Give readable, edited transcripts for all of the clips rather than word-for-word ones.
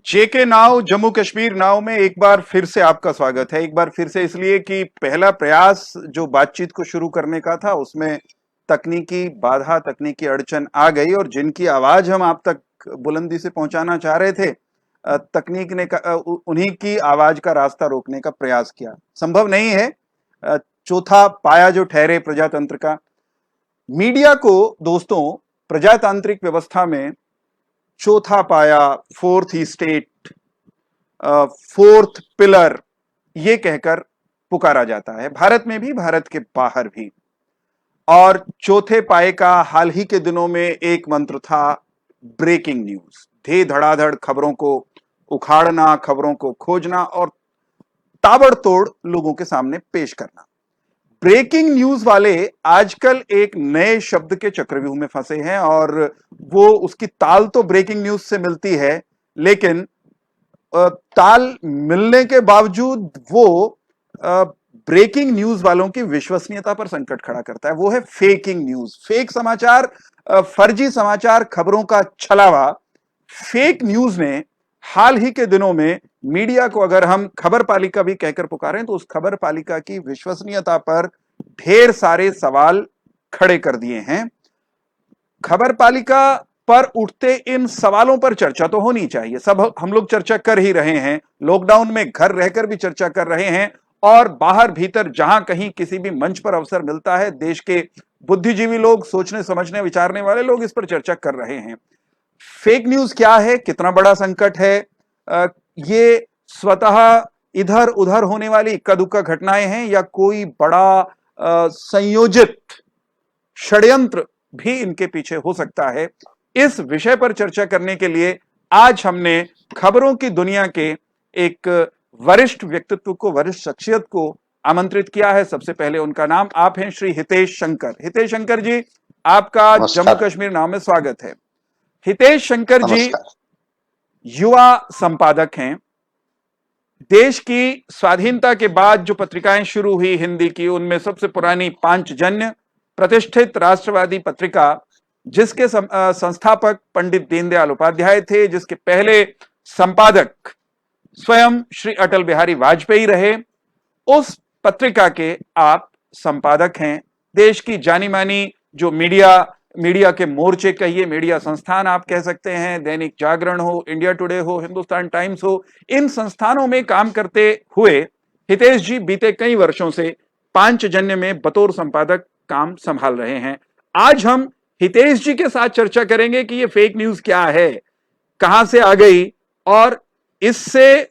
जेके नाव जम्मू कश्मीर नाव में एक बार फिर से आपका स्वागत है। एक बार फिर से इसलिए कि पहला प्रयास जो बातचीत को शुरू करने का था उसमें तकनीकी बाधा, तकनीकी अड़चन आ गई और जिनकी आवाज हम आप तक बुलंदी से पहुंचाना चाह रहे थे, तकनीक ने उन्हीं की आवाज का रास्ता रोकने का प्रयास किया। संभव नहीं है। चौथा पाया जो ठहरे प्रजातंत्र का, मीडिया को दोस्तों प्रजातांत्रिक व्यवस्था में चौथा पाया, फोर्थ स्टेट, फोर्थ पिलर ये कहकर पुकारा जाता है, भारत में भी, भारत के बाहर भी। और चौथे पाए का हाल ही के दिनों में एक मंत्र था ब्रेकिंग न्यूज। धे धड़ाधड़ खबरों को उखाड़ना, खबरों को खोजना और ताबड़तोड़ लोगों के सामने पेश करना। ब्रेकिंग न्यूज वाले आजकल एक नए शब्द के चक्रव्यूह में फंसे हैं और वो उसकी ताल तो ब्रेकिंग न्यूज से मिलती है, लेकिन ताल मिलने के बावजूद वो ब्रेकिंग न्यूज वालों की विश्वसनीयता पर संकट खड़ा करता है। वो है फेकिंग न्यूज, फेक समाचार, फर्जी समाचार, खबरों का छलावा। फेक न्यूज ने हाल ही के दिनों में मीडिया को, अगर हम खबर पालिका भी कहकर पुकारें, तो उस खबर पालिका की विश्वसनीयता पर ढेर सारे सवाल खड़े कर दिए हैं। खबर पालिका पर उठते इन सवालों पर चर्चा तो होनी चाहिए। सब हम लोग चर्चा कर ही रहे हैं, लॉकडाउन में घर रहकर भी चर्चा कर रहे हैं और बाहर भीतर जहां कहीं किसी भी मंच पर अवसर मिलता है, देश के बुद्धिजीवी लोग, सोचने समझने विचारने वाले लोग इस पर चर्चा कर रहे हैं। फेक न्यूज क्या है, कितना बड़ा संकट है, ये स्वतः इधर उधर होने वाली इक्का दुक्का घटनाएं हैं या कोई बड़ा संयोजित षड्यंत्र भी इनके पीछे हो सकता है। इस विषय पर चर्चा करने के लिए आज हमने खबरों की दुनिया के एक वरिष्ठ व्यक्तित्व को, वरिष्ठ शख्सियत को आमंत्रित किया है। सबसे पहले उनका नाम, आप हैं श्री हितेश शंकर। हितेश शंकर जी, आपका जम्मू कश्मीर नाव में स्वागत है। हितेश शंकर जी युवा संपादक हैं। देश की स्वाधीनता के बाद जो पत्रिकाएं शुरू हुई हिंदी की, उनमें सबसे पुरानी पांचजन्य प्रतिष्ठित राष्ट्रवादी पत्रिका, जिसके संस्थापक पंडित दीनदयाल उपाध्याय थे, जिसके पहले संपादक स्वयं श्री अटल बिहारी वाजपेयी रहे, उस पत्रिका के आप संपादक हैं। देश की जानी मानी जो मीडिया के मोर्चे कहिए, मीडिया संस्थान आप कह सकते हैं, दैनिक जागरण हो, इंडिया टुडे हो, हिंदुस्तान टाइम्स हो, इन संस्थानों में काम करते हुए हितेश जी बीते कई वर्षों से पांचजन्य में बतौर संपादक काम संभाल रहे हैं। आज हम हितेश जी के साथ चर्चा करेंगे कि ये फेक न्यूज क्या है, कहां से आ गई और इससे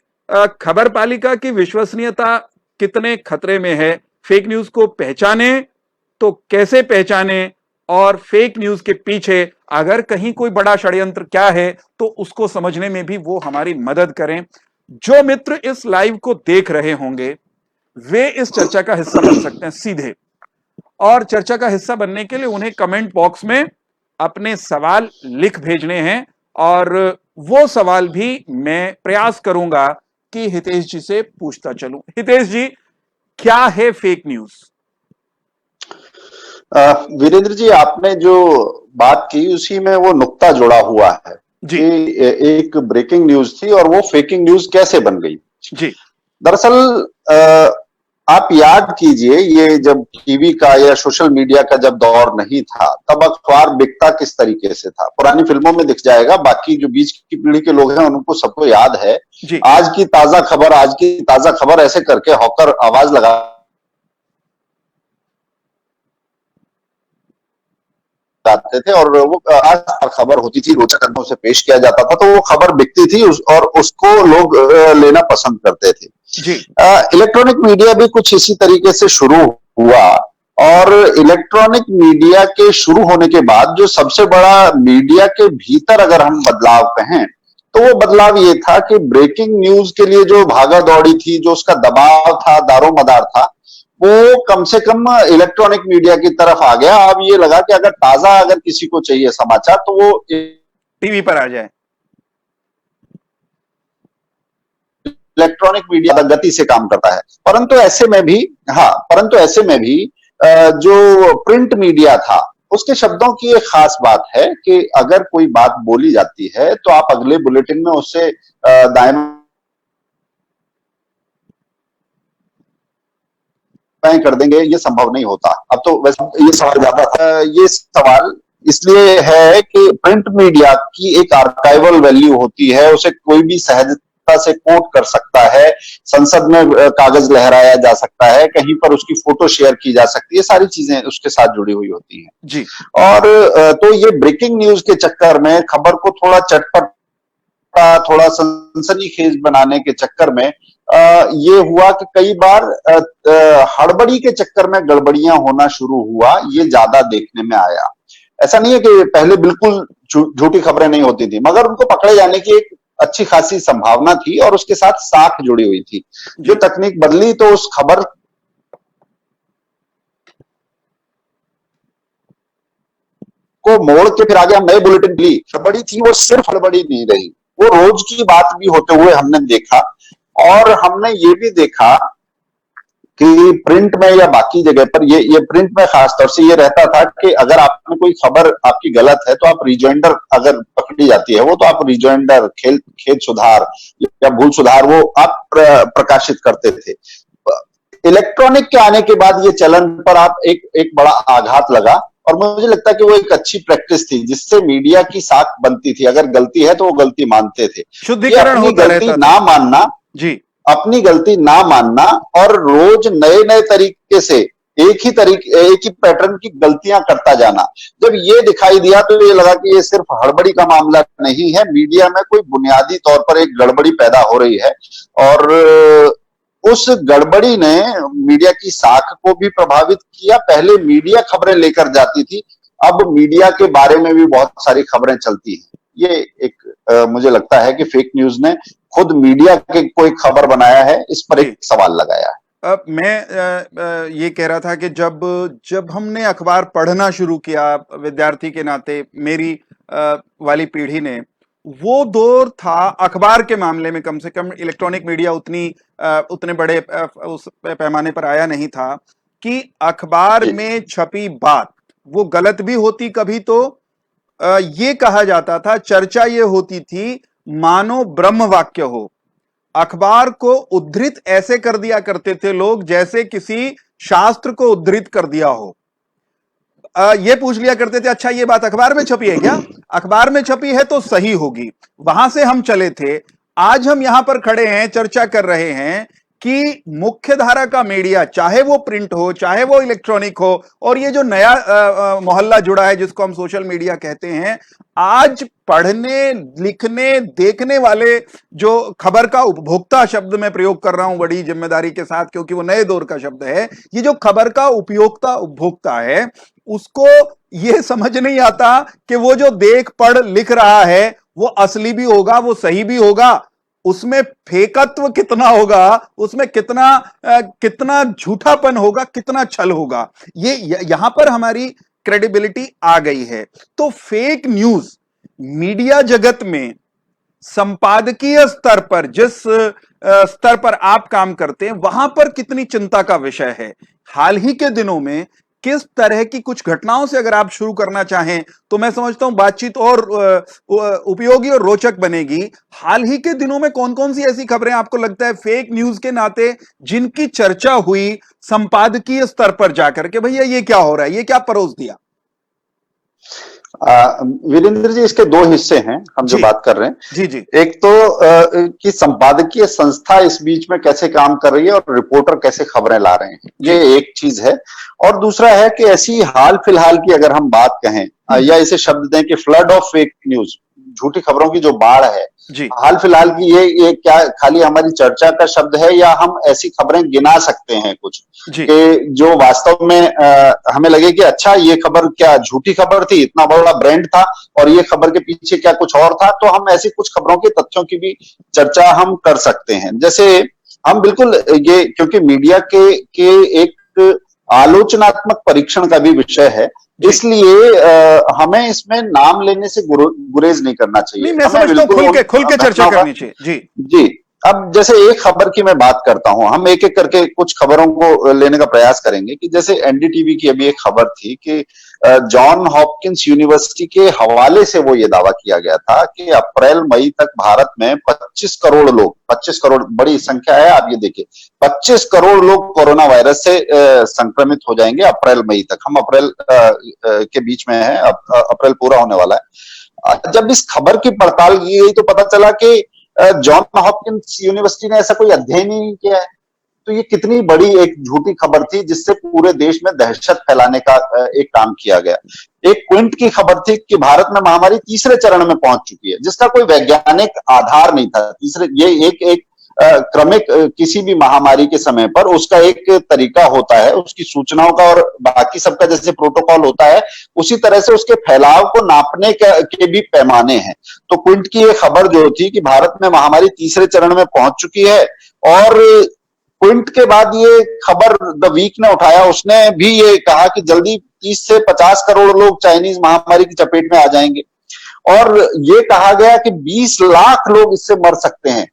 खबर पालिका की विश्वसनीयता कितने खतरे में है। फेक न्यूज को पहचाने तो कैसे पहचाने, और फेक न्यूज के पीछे अगर कहीं कोई बड़ा षड्यंत्र क्या है तो उसको समझने में भी वो हमारी मदद करें। जो मित्र इस लाइव को देख रहे होंगे वे इस चर्चा का हिस्सा बन सकते हैं सीधे, और चर्चा का हिस्सा बनने के लिए उन्हें कमेंट बॉक्स में अपने सवाल लिख भेजने हैं और वो सवाल भी मैं प्रयास करूंगा कि हितेश जी से पूछता चलूं। हितेश जी, क्या है फेक न्यूज? वीरेंद्र जी, आपने जो बात की उसी में वो नुक्ता जुड़ा हुआ है कि एक ब्रेकिंग न्यूज थी और वो फेकिंग न्यूज कैसे बन गई जी। दरअसल आप याद कीजिए, ये जब टीवी का या सोशल मीडिया का जब दौर नहीं था, तब अखबार बिकता किस तरीके से था, पुरानी फिल्मों में दिख जाएगा। बाकी जो बीच की पीढ़ी के लोग हैं उनको सबको याद है। आज की ताजा खबर, आज की ताजा खबर ऐसे करके हॉकर आवाज लगा आते थे और वो आज खबर होती थी, रोचक अंकों से पेश किया जाता था, तो वो खबर बिकती थी और उसको लोग लेना पसंद करते थे। इलेक्ट्रॉनिक मीडिया भी कुछ इसी तरीके से शुरू हुआ और इलेक्ट्रॉनिक मीडिया के शुरू होने के बाद जो सबसे बड़ा मीडिया के भीतर अगर हम बदलाव कहें तो वो बदलाव ये था कि ब्रेकिंग न्यूज के लिए जो भागा दौड़ी थी, जो उसका दबाव था, दारोमदार था, वो कम से कम इलेक्ट्रॉनिक मीडिया की तरफ आ गया। अब ये लगा कि अगर किसी को चाहिए समाचार तो वो टीवी पर आ जाए। इलेक्ट्रॉनिक मीडिया गति से काम करता है, परंतु ऐसे में भी जो प्रिंट मीडिया था उसके शब्दों की एक खास बात है कि अगर कोई बात बोली जाती है तो आप अगले बुलेटिन में उससे दाएं बाएं कर देंगे, ये संभव नहीं होता। अब तो वैसे ये सवाल ज्यादा था, ये सवाल इसलिए है कि प्रिंट मीडिया की एक आर्काइवल वैल्यू होती है, उसे कोई भी सहजता से कोट कर सकता है, संसद में कागज लहराया जा सकता है, कहीं पर उसकी फोटो शेयर की जा सकती है, सारी चीजें उसके साथ जुड़ी हुई होती हैं जी। और तो ये ब्रेकिंग न्यूज के चक्कर में खबर को थोड़ा चटपट, थोड़ा सनसनीखेज बनाने के चक्कर में ये हुआ कि कई बार हड़बड़ी के चक्कर में गड़बड़ियां होना शुरू हुआ, ये ज्यादा देखने में आया। ऐसा नहीं है कि पहले बिल्कुल झूठी खबरें नहीं होती थी, मगर उनको पकड़े जाने की एक अच्छी खासी संभावना थी और उसके साथ साख जुड़ी हुई थी। जो तकनीक बदली तो उस खबर को मोड़ के फिर आगे हम नए बुलेटिन ली, हड़बड़ी थी वो सिर्फ हड़बड़ी नहीं रही, वो रोज की बात भी होते हुए हमने देखा। और हमने ये भी देखा कि प्रिंट में या बाकी जगह पर ये प्रिंट में खासतौर से ये रहता था कि अगर आपने कोई खबर आपकी गलत है तो आप रिजॉइंडर, अगर पकड़ी जाती है वो, तो आप रिजॉइंडर, खेद सुधार या भूल सुधार वो आप प्रकाशित करते थे। इलेक्ट्रॉनिक के आने के बाद ये चलन पर आप एक बड़ा आघात लगा और मुझे लगता है कि वो एक अच्छी प्रैक्टिस थी जिससे मीडिया की साख बनती थी। अगर गलती है तो वो गलती मानते थे, शुद्धिकरण होता रहता गलती ना मानना जी, अपनी गलती ना मानना और रोज नए नए तरीके से एक ही पैटर्न की गलतियां करता जाना। जब ये दिखाई दिया तो ये लगा कि ये सिर्फ हड़बड़ी का मामला नहीं है, मीडिया में कोई बुनियादी तौर पर एक गड़बड़ी पैदा हो रही है और उस गड़बड़ी ने मीडिया की साख को भी प्रभावित किया। पहले मीडिया खबरें लेकर जाती थी, अब मीडिया के बारे में भी बहुत सारी खबरें चलती हैं। ये एक मुझे लगता है कि फेक न्यूज ने खुद मीडिया के कोई खबर बनाया है, इस पर एक सवाल लगाया है। अब मैं ये कह रहा था कि जब हमने अखबार पढ़ना शुरू किया विद्यार्थी के नाते, मेरी वाली पीढ़ी ने, वो दौर था अखबार के मामले में, कम से कम इलेक्ट्रॉनिक मीडिया उतने बड़े उस पैमाने पर आया नहीं था कि अखबार में छपी बात वो गलत भी होती कभी तो ये कहा जाता था, चर्चा ये होती थी मानो ब्रह्म वाक्य हो। अखबार को उद्धृत ऐसे कर दिया करते थे लोग जैसे किसी शास्त्र को उद्धृत कर दिया हो। ये पूछ लिया करते थे, अच्छा ये बात अखबार में छपी है क्या? अखबार में छपी है तो सही होगी। वहां से हम चले थे, आज हम यहां पर खड़े हैं, चर्चा कर रहे हैं कि मुख्य धारा का मीडिया, चाहे वो प्रिंट हो चाहे वो इलेक्ट्रॉनिक हो, और ये जो नया मोहल्ला जुड़ा है जिसको हम सोशल मीडिया कहते हैं, आज पढ़ने लिखने देखने वाले, जो खबर का उपभोक्ता शब्द मैं प्रयोग कर रहा हूं बड़ी जिम्मेदारी के साथ क्योंकि वो नए दौर का शब्द है, ये जो खबर का उपभोक्ता है उसको ये समझ नहीं आता कि वो जो देख पढ़ लिख रहा है वो असली भी होगा, वो सही भी होगा, उसमें फेकत्व कितना होगा, उसमें कितना झूठापन होगा, कितना छल होगा। ये यहां पर हमारी क्रेडिबिलिटी आ गई है। तो फेक न्यूज मीडिया जगत में संपादकीय स्तर पर, जिस स्तर पर आप काम करते हैं, वहां पर कितनी चिंता का विषय है। हाल ही के दिनों में किस तरह की कुछ घटनाओं से अगर आप शुरू करना चाहें तो मैं समझता हूं बातचीत और उपयोगी और रोचक बनेगी। हाल ही के दिनों में कौन कौन सी ऐसी खबरें आपको लगता है फेक न्यूज के नाते जिनकी चर्चा हुई संपादकीय स्तर पर जाकर के, भैया ये क्या हो रहा है, ये क्या परोस दिया? वीरेंद्र जी, इसके दो हिस्से हैं हम जो बात कर रहे हैं। जी जी। एक तो कि संपादकीय संस्था इस बीच में कैसे काम कर रही है और रिपोर्टर कैसे खबरें ला रहे हैं, ये एक चीज है। और दूसरा है कि ऐसी हाल फिलहाल की अगर हम बात कहें या इसे शब्द दें कि फ्लड ऑफ फेक न्यूज, झूठी खबरों की जो बाढ़ है हाल फिलहाल की, ये क्या खाली हमारी चर्चा का शब्द है या हम ऐसी खबरें गिना सकते हैं कुछ कि जो वास्तव में हमें लगे कि अच्छा ये खबर क्या झूठी खबर थी, इतना बड़ा ब्रांड था और ये खबर के पीछे क्या कुछ और था। तो हम ऐसी कुछ खबरों के तथ्यों की भी चर्चा हम कर सकते हैं। जैसे हम बिल्कुल ये, क्योंकि मीडिया के एक आलोचनात्मक परीक्षण का भी विषय है, इसलिए हमें इसमें नाम लेने से गुरेज नहीं करना चाहिए। नहीं, मैं समझता हूं खुल के चर्चा करनी चाहिए। जी जी, अब जैसे एक खबर की मैं बात करता हूं, हम एक एक करके कुछ खबरों को लेने का प्रयास करेंगे कि जैसे एनडीटीवी की अभी एक खबर थी कि जॉन हॉपकिंस यूनिवर्सिटी के हवाले से वो ये दावा किया गया था कि अप्रैल मई तक भारत में 25 करोड़ लोग, 25 करोड़ बड़ी संख्या है, आप ये देखिए 25 करोड़ लोग कोरोना वायरस से संक्रमित हो जाएंगे अप्रैल मई तक। हम अप्रैल के बीच में है, अप्रैल पूरा होने वाला है। जब इस खबर की पड़ताल की गई तो पता चला कि जॉन हॉपकिंस यूनिवर्सिटी ने ऐसा कोई अध्ययन ही नहीं किया है। तो ये कितनी बड़ी एक झूठी खबर थी जिससे पूरे देश में दहशत फैलाने का एक काम किया गया। एक क्विंट की खबर थी कि भारत में महामारी तीसरे चरण में पहुंच चुकी है, जिसका कोई वैज्ञानिक आधार नहीं था। तीसरे ये एक एक क्रमिक किसी भी महामारी के समय पर उसका एक तरीका होता है, उसकी सूचनाओं का और बाकी सबका जैसे प्रोटोकॉल होता है, उसी तरह से उसके फैलाव को नापने के भी पैमाने हैं। तो क्विंट की ये खबर जो थी कि भारत में महामारी तीसरे चरण में पहुंच चुकी है, और क्विंट के बाद ये खबर द वीक ने उठाया, उसने भी ये कहा कि जल्दी 30 से 50 करोड़ लोग चाइनीज महामारी की चपेट में आ जाएंगे, और ये कहा गया कि 20 लाख लोग इससे मर सकते हैं।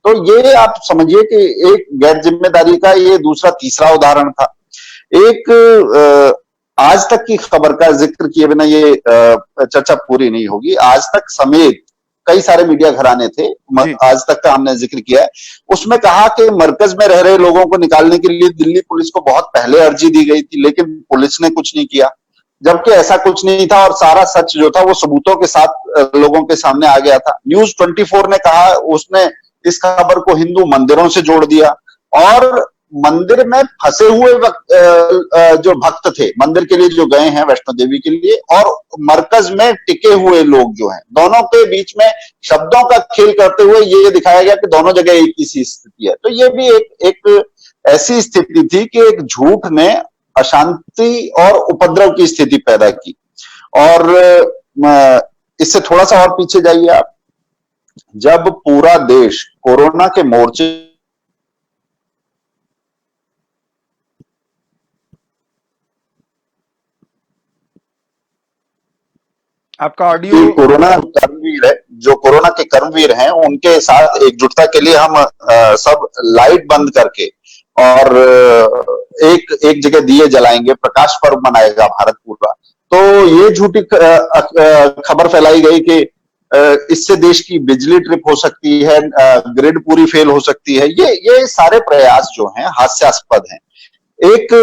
तो ये आप समझिए कि एक गैर जिम्मेदारी का ये दूसरा तीसरा उदाहरण था। एक आज तक की खबर का जिक्र किए बिना ये चर्चा पूरी नहीं होगी। आज तक समेत कई सारे मीडिया घराने थे, आज तक का हमने जिक्र किया है, उसमें कहा कि मरकज में रह रहे लोगों को निकालने के लिए दिल्ली पुलिस को बहुत पहले अर्जी दी गई थी, लेकिन पुलिस ने कुछ नहीं किया। जबकि ऐसा कुछ नहीं था और सारा सच जो था वो सबूतों के साथ लोगों के सामने आ गया था। न्यूज 24 ने कहा, उसने इस खबर को हिंदू मंदिरों से जोड़ दिया, और मंदिर में फंसे हुए जो भक्त थे, मंदिर के लिए जो गए हैं वैष्णो देवी के लिए, और मरकज में टिके हुए लोग जो हैं, दोनों के बीच में शब्दों का खेल करते हुए ये दिखाया गया कि दोनों जगह एक ही सी स्थिति है। तो ये भी एक ऐसी स्थिति थी कि एक झूठ ने अशांति और उपद्रव की स्थिति पैदा की। और इससे थोड़ा सा और पीछे जाइए आप, जब पूरा देश कोरोना के मोर्चे, आपका ऑडियो, कोरोना कर्मवीर है, जो कोरोना के कर्मवीर हैं, उनके साथ एकजुटता के लिए हम सब लाइट बंद करके और एक जगह दिए जलाएंगे, प्रकाश पर्व मनाएगा भारत पूरा। तो ये झूठी खबर फैलाई गई कि इससे देश की बिजली ट्रिप हो सकती है, ग्रिड पूरी फेल हो सकती है। ये सारे प्रयास जो हैं हास्यास्पद हैं। एक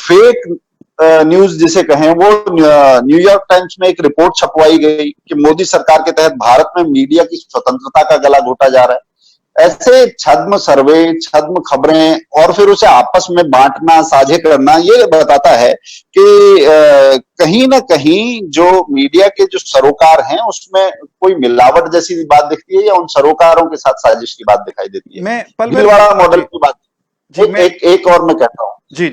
फेक न्यूज जिसे कहें, वो न्यूयॉर्क टाइम्स में एक रिपोर्ट छपवाई गई कि मोदी सरकार के तहत भारत में मीडिया की स्वतंत्रता का गला घोटा जा रहा है। ऐसे छद्म सर्वे, छद्म खबरें और फिर उसे आपस में बांटना, साझे करना, ये बताता है कि कहीं ना कहीं जो मीडिया के जो सरोकार हैं उसमें कोई मिलावट जैसी बात दिखती है, या उन सरोकारों के साथ साजिश की बात दिखाई देती है। भीलवाड़ा मॉडल की बात, एक और मैं कहता हूँ कि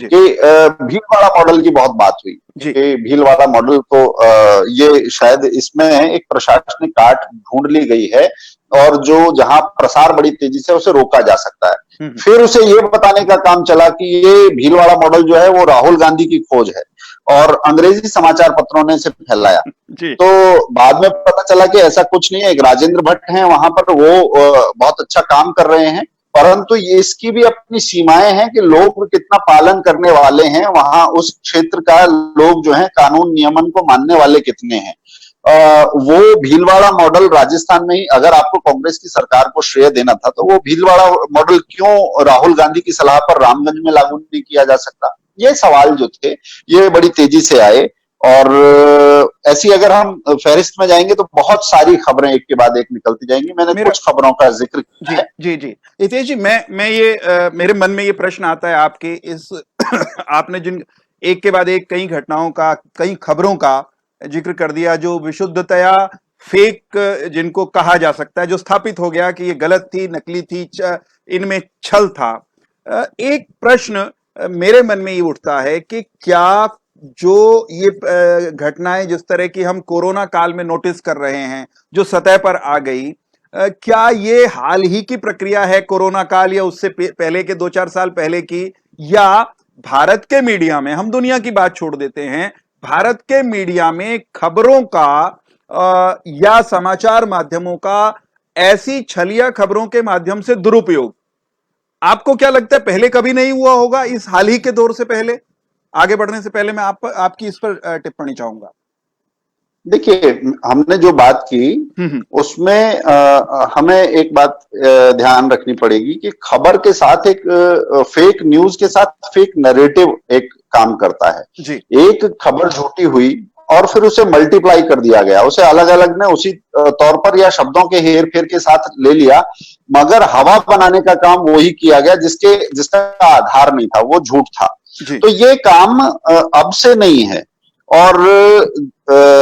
भीलवाड़ा मॉडल की बहुत बात हुई कि भीलवाड़ा मॉडल को ये शायद इसमें एक प्रशासनिक काट ढूंढ ली गई है, और जो जहां प्रसार बड़ी तेजी से उसे रोका जा सकता है। फिर उसे ये बताने का काम चला कि ये भीलवाड़ा मॉडल जो है वो राहुल गांधी की खोज है, और अंग्रेजी समाचार पत्रों ने इसे फैलाया। तो बाद में पता चला कि ऐसा कुछ नहीं है। एक राजेंद्र भट्ट हैं वहां पर, वो बहुत अच्छा काम कर रहे हैं, परंतु ये इसकी भी अपनी सीमाएं हैं कि लोग कितना पालन करने वाले हैं, वहां उस क्षेत्र का लोग जो है कानून नियमन को मानने वाले कितने हैं। वो भीलवाड़ा मॉडल राजस्थान में ही, अगर आपको कांग्रेस की सरकार को श्रेय देना था तो वो भीलवाड़ा मॉडल क्यों राहुल गांधी की सलाह पर रामगंज में लागू नहीं किया जा सकता। ये सवाल जो थे ये बड़ी तेजी से आए, और ऐसी अगर हम फहरिस्त में जाएंगे तो बहुत सारी खबरें एक के बाद एक निकलती जाएंगी। मैंने कुछ खबरों का जिक्र किया है। जी हितेश जी, मैं ये मेरे मन में ये प्रश्न आता है आपके इस आपने जिन एक के बाद एक कई घटनाओं का, कई खबरों का जिक्र कर दिया जो विशुद्धतया फेक जिनको कहा जा सकता है, जो स्थापित हो गया कि ये गलत थी, नकली थी, इनमें छल था। एक प्रश्न मेरे मन में ये उठता है कि क्या जो ये घटनाएं जिस तरह की हम कोरोना काल में नोटिस कर रहे हैं, जो सतह पर आ गई, क्या ये हाल ही की प्रक्रिया है कोरोना काल, या उससे पहले के 2-4 साल पहले की, या भारत के मीडिया में, हम दुनिया की बात छोड़ देते हैं, भारत के मीडिया में खबरों का या समाचार माध्यमों का ऐसी छलिया खबरों के माध्यम से दुरुपयोग आपको क्या लगता है पहले कभी नहीं हुआ होगा? इस हाल ही के दौर से पहले, आगे बढ़ने से पहले मैं आपकी इस पर टिप्पणी चाहूंगा। देखिए, हमने जो बात की उसमें हमें एक बात ध्यान रखनी पड़ेगी कि खबर के साथ एक फेक न्यूज के साथ फेक नैरेटिव एक काम करता है जी। एक खबर झूठी हुई और फिर उसे मल्टीप्लाई कर दिया गया, उसे अलग अलग ने उसी तौर पर या शब्दों के हेर फेर के साथ ले लिया, मगर हवा बनाने का काम वही किया गया जिसका आधार नहीं था, वो झूठ था। तो ये काम अब से नहीं है। और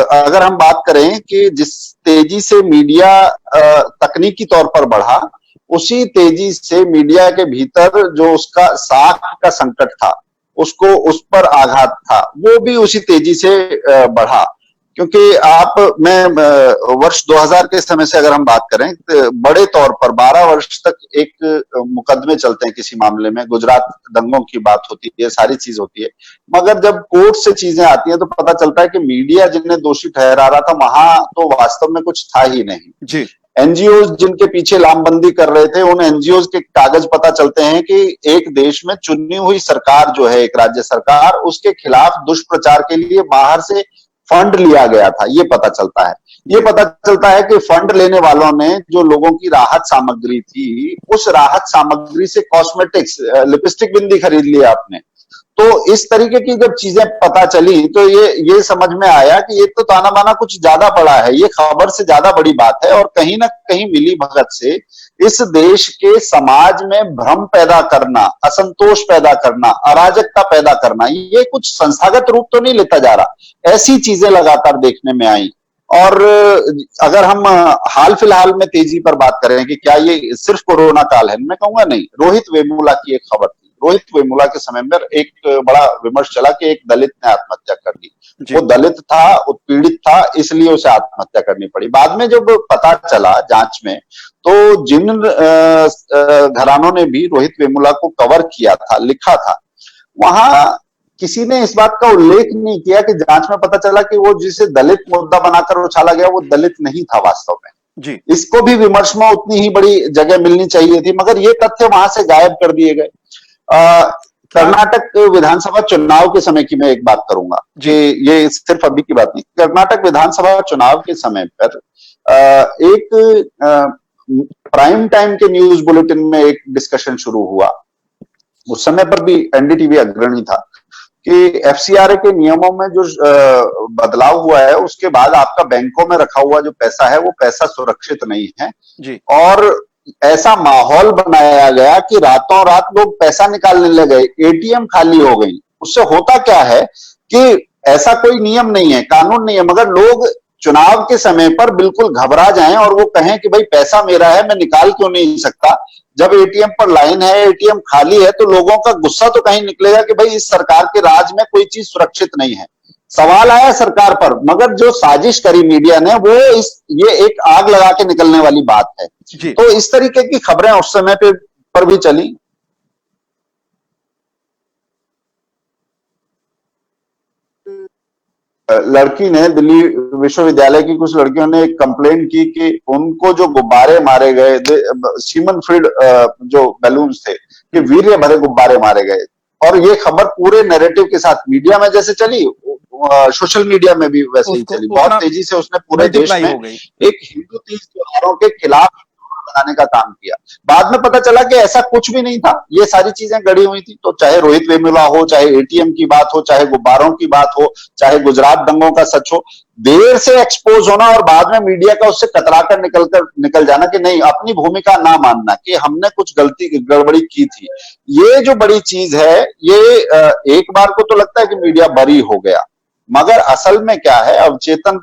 अगर हम बात करें कि जिस तेजी से मीडिया तकनीकी तौर पर बढ़ा, उसी तेजी से मीडिया के भीतर जो उसका साख का संकट था, उसको उस पर आघात था, वो भी उसी तेजी से बढ़ा। क्योंकि मैं वर्ष 2000 के समय से अगर हम बात करें तो बड़े तौर पर 12 वर्ष तक एक मुकदमे चलते हैं किसी मामले में, गुजरात दंगों की बात होती है, सारी चीज होती है, मगर जब कोर्ट से चीजें आती हैं तो पता चलता है कि मीडिया जिन्हें दोषी ठहरा रहा था वहां तो वास्तव में कुछ था ही नहीं जी। एनजीओ जिनके पीछे लामबंदी कर रहे थे, उन एनजीओ के कागज पता चलते हैं कि एक देश में चुनी हुई सरकार जो है, एक राज्य सरकार, उसके खिलाफ दुष्प्रचार के लिए बाहर से फंड लिया गया था, ये पता चलता है। ये पता चलता है कि फंड लेने वालों ने जो लोगों की राहत सामग्री थी, उस राहत सामग्री से कॉस्मेटिक्स, लिपस्टिक बिंदी खरीद लिया आपने। तो इस तरीके की जब चीजें पता चली तो ये समझ में आया कि ये तो ताना बाना कुछ ज्यादा बड़ा है, ये खबर से ज्यादा बड़ी बात है, और कहीं ना कहीं मिली भगत से इस देश के समाज में भ्रम पैदा करना, असंतोष पैदा करना, अराजकता पैदा करना, ये कुछ संस्थागत रूप तो नहीं लेता जा रहा, ऐसी चीजें लगातार देखने में आई। और अगर हम हाल फिलहाल में तेजी पर बात करें कि क्या ये सिर्फ कोरोना काल है, मैं कहूंगा नहीं। रोहित वेमुला की एक खबर थी, रोहित वेमुला के समय में एक बड़ा विमर्श चला कि एक दलित ने आत्महत्या कर दी। वो दलित था, उत्पीड़ित था, इसलिए उसे आत्महत्या करनी पड़ी। बाद में जब पता चला जांच में, तो जिन घरानों ने भी रोहित वेमुला को कवर किया था, लिखा था, वहां किसी ने इस बात का उल्लेख नहीं किया कि जांच में पता चला कि वो जिसे दलित मुद्दा बनाकर उछाला गया, वो दलित नहीं था वास्तव में जी। इसको भी विमर्श में उतनी ही बड़ी जगह मिलनी चाहिए थी, मगर ये तथ्य वहां से गायब कर दिए गए। कर्नाटक विधानसभा चुनाव के समय की मैं एक बात करूंगा कि ये सिर्फ अभी की बात नहीं, कर्नाटक विधानसभा चुनाव के समय पर एक प्राइम टाइम के न्यूज बुलेटिन में एक डिस्कशन शुरू हुआ। उस समय पर भी एनडीटीवी अग्रणी था कि एफसीआरए के नियमों में जो बदलाव हुआ है, उसके बाद आपका बैंकों में रखा हुआ जो पैसा है, वो पैसा सुरक्षित नहीं है जी। और ऐसा माहौल बनाया गया कि रातों रात लोग पैसा निकालने लगे, एटीएम खाली हो गई। उससे होता क्या है कि ऐसा कोई नियम नहीं है, कानून नहीं है, मगर लोग चुनाव के समय पर बिल्कुल घबरा जाएं और वो कहें कि भाई पैसा मेरा है, मैं निकाल क्यों नहीं सकता। जब एटीएम पर लाइन है, एटीएम खाली है, तो लोगों का गुस्सा तो कहीं निकलेगा कि भाई इस सरकार के राज में कोई चीज सुरक्षित नहीं है। सवाल आया सरकार पर, मगर जो साजिश करी मीडिया ने, वो ये एक आग लगा के निकलने वाली बात है। तो इस तरीके की खबरें उस समय पर भी चली। लड़की ने, दिल्ली विश्वविद्यालय की कुछ लड़कियों ने एक कंप्लेंट की कि उनको जो गुब्बारे मारे गए, सीमन फ्रीड जो बैलून्स थे, कि वीर्य भरे गुब्बारे मारे गए, और ये खबर पूरे नैरेटिव के साथ मीडिया में जैसे चली, सोशल मीडिया में भी वैसे ही चली। बहुत तेजी से उसने पूरे देश में एक हिंदू तीज त्योहारों के खिलाफ बनाने का काम किया। बाद में पता चला कि ऐसा कुछ भी नहीं था, ये सारी चीजें गढ़ी हुई थी। तो चाहे रोहित वेमुला हो, चाहे एटीएम की बात हो, चाहे गुब्बारों की बात हो, चाहे गुजरात दंगों का सच हो, देर से एक्सपोज होना और बाद में मीडिया का उससे कतराकर निकल जाना कि नहीं, अपनी भूमिका ना मानना कि हमने कुछ गड़बड़ी की थी। ये जो बड़ी चीज है, ये एक बार को तो लगता है कि मीडिया बरी हो गया, मगर असल में क्या है, अवचेतन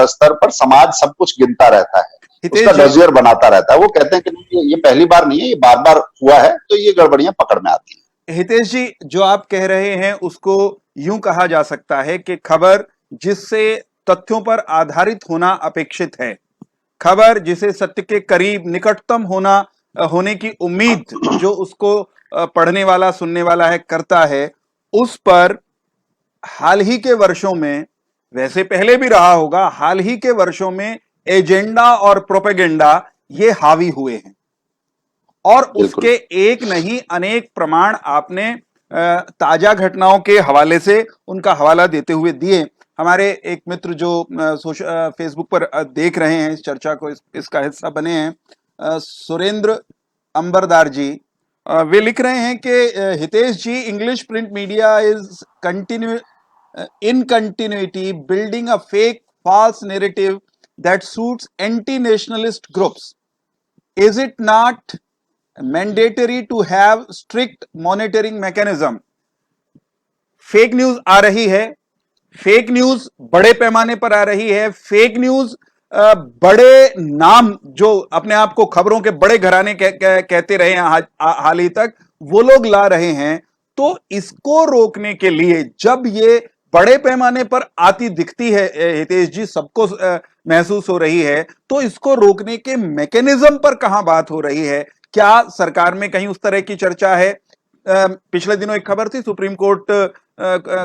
स्तर पर समाज सब कुछ गिनता रहता है, उसका डोजियर बनाता रहता है। वो कहते हैं कि ये पहली बार नहीं है, ये बार बार हुआ है, तो ये गड़बड़ियां पकड़ में आती हैं। हितेश जी, जो आप कह रहे हैं उसको यूं कहा जा सकता है कि खबर जिससे तथ्यों पर आधारित होना अपेक्षित है, खबर जिसे सत्य के करीब निकटतम होने की उम्मीद जो उसको पढ़ने वाला, सुनने वाला है करता है, उस पर हाल ही के वर्षों में, वैसे पहले भी रहा होगा, हाल ही के वर्षों में एजेंडा और प्रोपेगेंडा ये हावी हुए हैं, और उसके एक नहीं अनेक प्रमाण आपने ताजा घटनाओं के हवाले से उनका हवाला देते हुए दिए। हमारे एक मित्र जो फेसबुक पर देख रहे हैं इस चर्चा को, इसका हिस्सा बने हैं, सुरेंद्र अंबरदार जी, वे लिख रहे हैं कि Hitesh ji, English print media is in continuity building a fake false narrative that suits anti-nationalist groups. Is it not mandatory to have strict monitoring mechanism? Fake news आ रही है, फेक न्यूज बड़े पैमाने पर आ रही है, फेक न्यूज बड़े नाम जो अपने आप को खबरों के बड़े घराने कहते रहे हैं हाल ही तक, वो लोग ला रहे हैं। तो इसको रोकने के लिए जब ये बड़े पैमाने पर आती दिखती है हितेश जी, सबको महसूस हो रही है, तो इसको रोकने के मैकेनिज्म पर कहां बात हो रही है? क्या सरकार में कहीं उस तरह की चर्चा है? पिछले दिनों एक खबर थी, सुप्रीम कोर्ट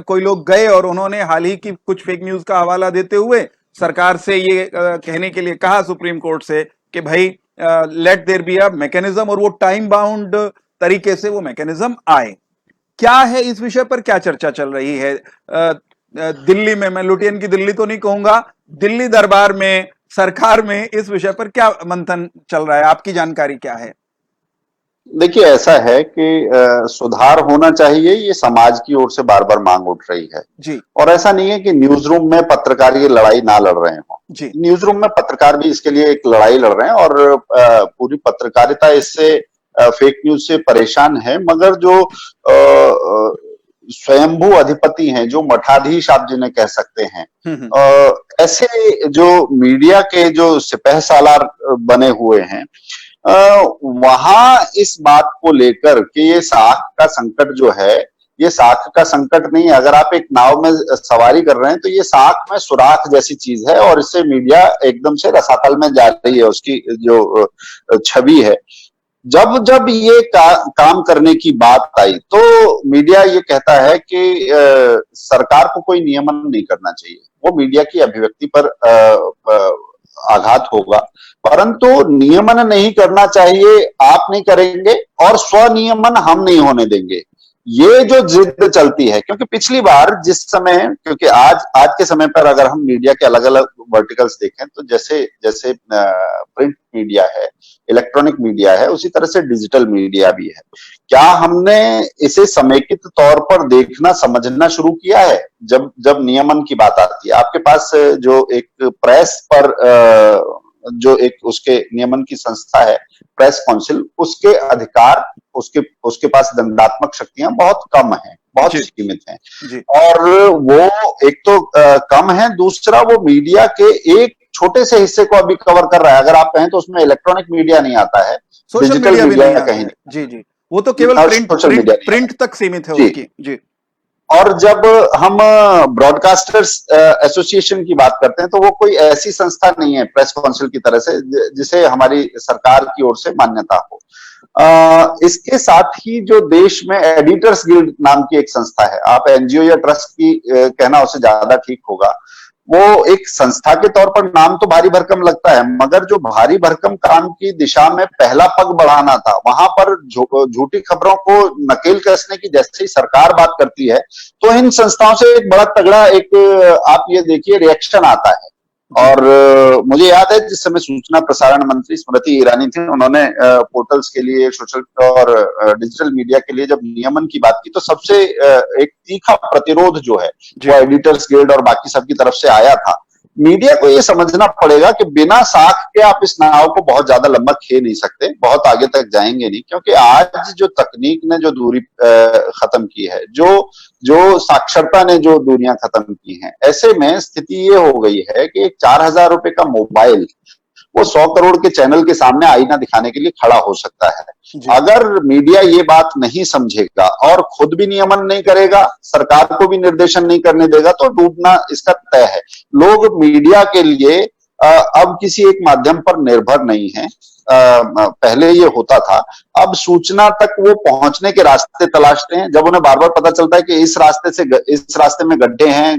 कोई लोग गए और उन्होंने हाल ही की कुछ फेक न्यूज का हवाला देते हुए सरकार से ये कहने के लिए कहा सुप्रीम कोर्ट से कि भाई let there be a mechanism, और वो टाइम बाउंड तरीके से वो मैकेनिज्म आए। क्या है इस विषय पर क्या चर्चा चल रही है दिल्ली में? मैं लुटियन की दिल्ली तो नहीं कहूंगा, दिल्ली दरबार में, सरकार में इस विषय पर क्या मंथन चल रहा है? आपकी जानकारी क्या है? देखिए, ऐसा है कि सुधार होना चाहिए, ये समाज की ओर से बार बार मांग उठ रही है जी। और ऐसा नहीं है कि न्यूज रूम में पत्रकार ये लड़ाई ना लड़ रहे हो जी। न्यूज रूम में पत्रकार भी इसके लिए एक लड़ाई लड़ रहे हैं और पूरी पत्रकारिता इससे फेक न्यूज से परेशान है। मगर जो स्वयंभू अधिपति हैं, जो मठाधीश आप जिन्हें कह सकते हैं, ऐसे जो मीडिया के जो सिपह सालार बने हुए हैं, वहां इस बात को लेकर कि ये साख का संकट जो है, ये साख का संकट नहीं है। अगर आप एक नाव में सवारी कर रहे हैं तो ये साख में सुराख जैसी चीज है और इससे मीडिया एकदम से रसातल में जा रही है, उसकी जो छवि है। जब जब ये काम करने की बात आई तो मीडिया ये कहता है कि सरकार को कोई नियमन नहीं करना चाहिए, वो मीडिया की अभिव्यक्ति पर आघात होगा, परंतु नियमन नहीं करना चाहिए, आप नहीं करेंगे और स्वनियमन हम नहीं होने देंगे, ये जो जिद चलती है। क्योंकि पिछली बार जिस समय, क्योंकि आज के समय पर अगर हम मीडिया के अलग अलग वर्टिकल्स देखें तो जैसे जैसे प्रिंट मीडिया है, इलेक्ट्रॉनिक मीडिया है, उसी तरह से डिजिटल मीडिया भी है। क्या हमने इसे समेकित तौर पर देखना समझना शुरू किया है? जब जब नियमन की बात आती है, आपके पास जो एक प्रेस पर जो एक उसके नियमन की संस्था है प्रेस काउंसिल, उसके अधिकार, उसके पास दंडात्मक शक्तियां बहुत कम हैं, बहुत सीमित हैं। और वो एक तो कम है, दूसरा वो मीडिया के एक छोटे से हिस्से को अभी कवर कर रहा है। अगर आप कहें तो उसमें इलेक्ट्रॉनिक मीडिया नहीं आता है, डिजिटल मीडिया कहीं नहीं। जी, वो तो केवल प्रिंट तक सीमित है उसकी। जी। और जब हम ब्रॉडकास्टर्स एसोसिएशन की बात करते हैं तो वो कोई ऐसी संस्था नहीं है प्रेस काउंसिल की तरह से जिसे हमारी सरकार की ओर से मान्यता हो। इसके साथ ही जो देश में एडिटर्स गिल्ड नाम की एक संस्था है, आप एनजीओ या ट्रस्ट की कहना उससे ज्यादा ठीक होगा, वो एक संस्था के तौर पर नाम तो भारी भरकम लगता है, मगर जो भारी भरकम काम की दिशा में पहला पग बढ़ाना था, वहां पर झूठी खबरों को नकेल कसने की जैसे ही सरकार बात करती है तो इन संस्थाओं से एक बड़ा तगड़ा एक आप ये देखिए रिएक्शन आता है। और मुझे याद है जिस समय सूचना प्रसारण मंत्री स्मृति ईरानी थी, उन्होंने पोर्टल्स के लिए, सोशल और डिजिटल मीडिया के लिए जब नियमन की बात की तो सबसे एक तीखा प्रतिरोध जो है वो एडिटर्स गिल्ड और बाकी सबकी तरफ से आया था। मीडिया को ये समझना पड़ेगा कि बिना साख के आप इस नाव को बहुत ज्यादा लंबा खे नहीं सकते, बहुत आगे तक जाएंगे नहीं, क्योंकि आज जो तकनीक ने जो दूरी खत्म की है, जो साक्षरता ने जो दूरियां खत्म की हैं, ऐसे में स्थिति ये हो गई है कि एक 4,000 रुपए का मोबाइल वो 100 करोड़ के चैनल के सामने आईना दिखाने के लिए खड़ा हो सकता है। अगर मीडिया ये बात नहीं समझेगा और खुद भी नियमन नहीं करेगा, सरकार को भी निर्देशन नहीं करने देगा, तो डूबना इसका तय है। लोग मीडिया के लिए अब किसी एक माध्यम पर निर्भर नहीं है। पहले ये होता था, अब सूचना तक वो पहुंचने के रास्ते तलाशते हैं। जब उन्हें बार बार पता चलता है कि इस रास्ते में गड्ढे हैं,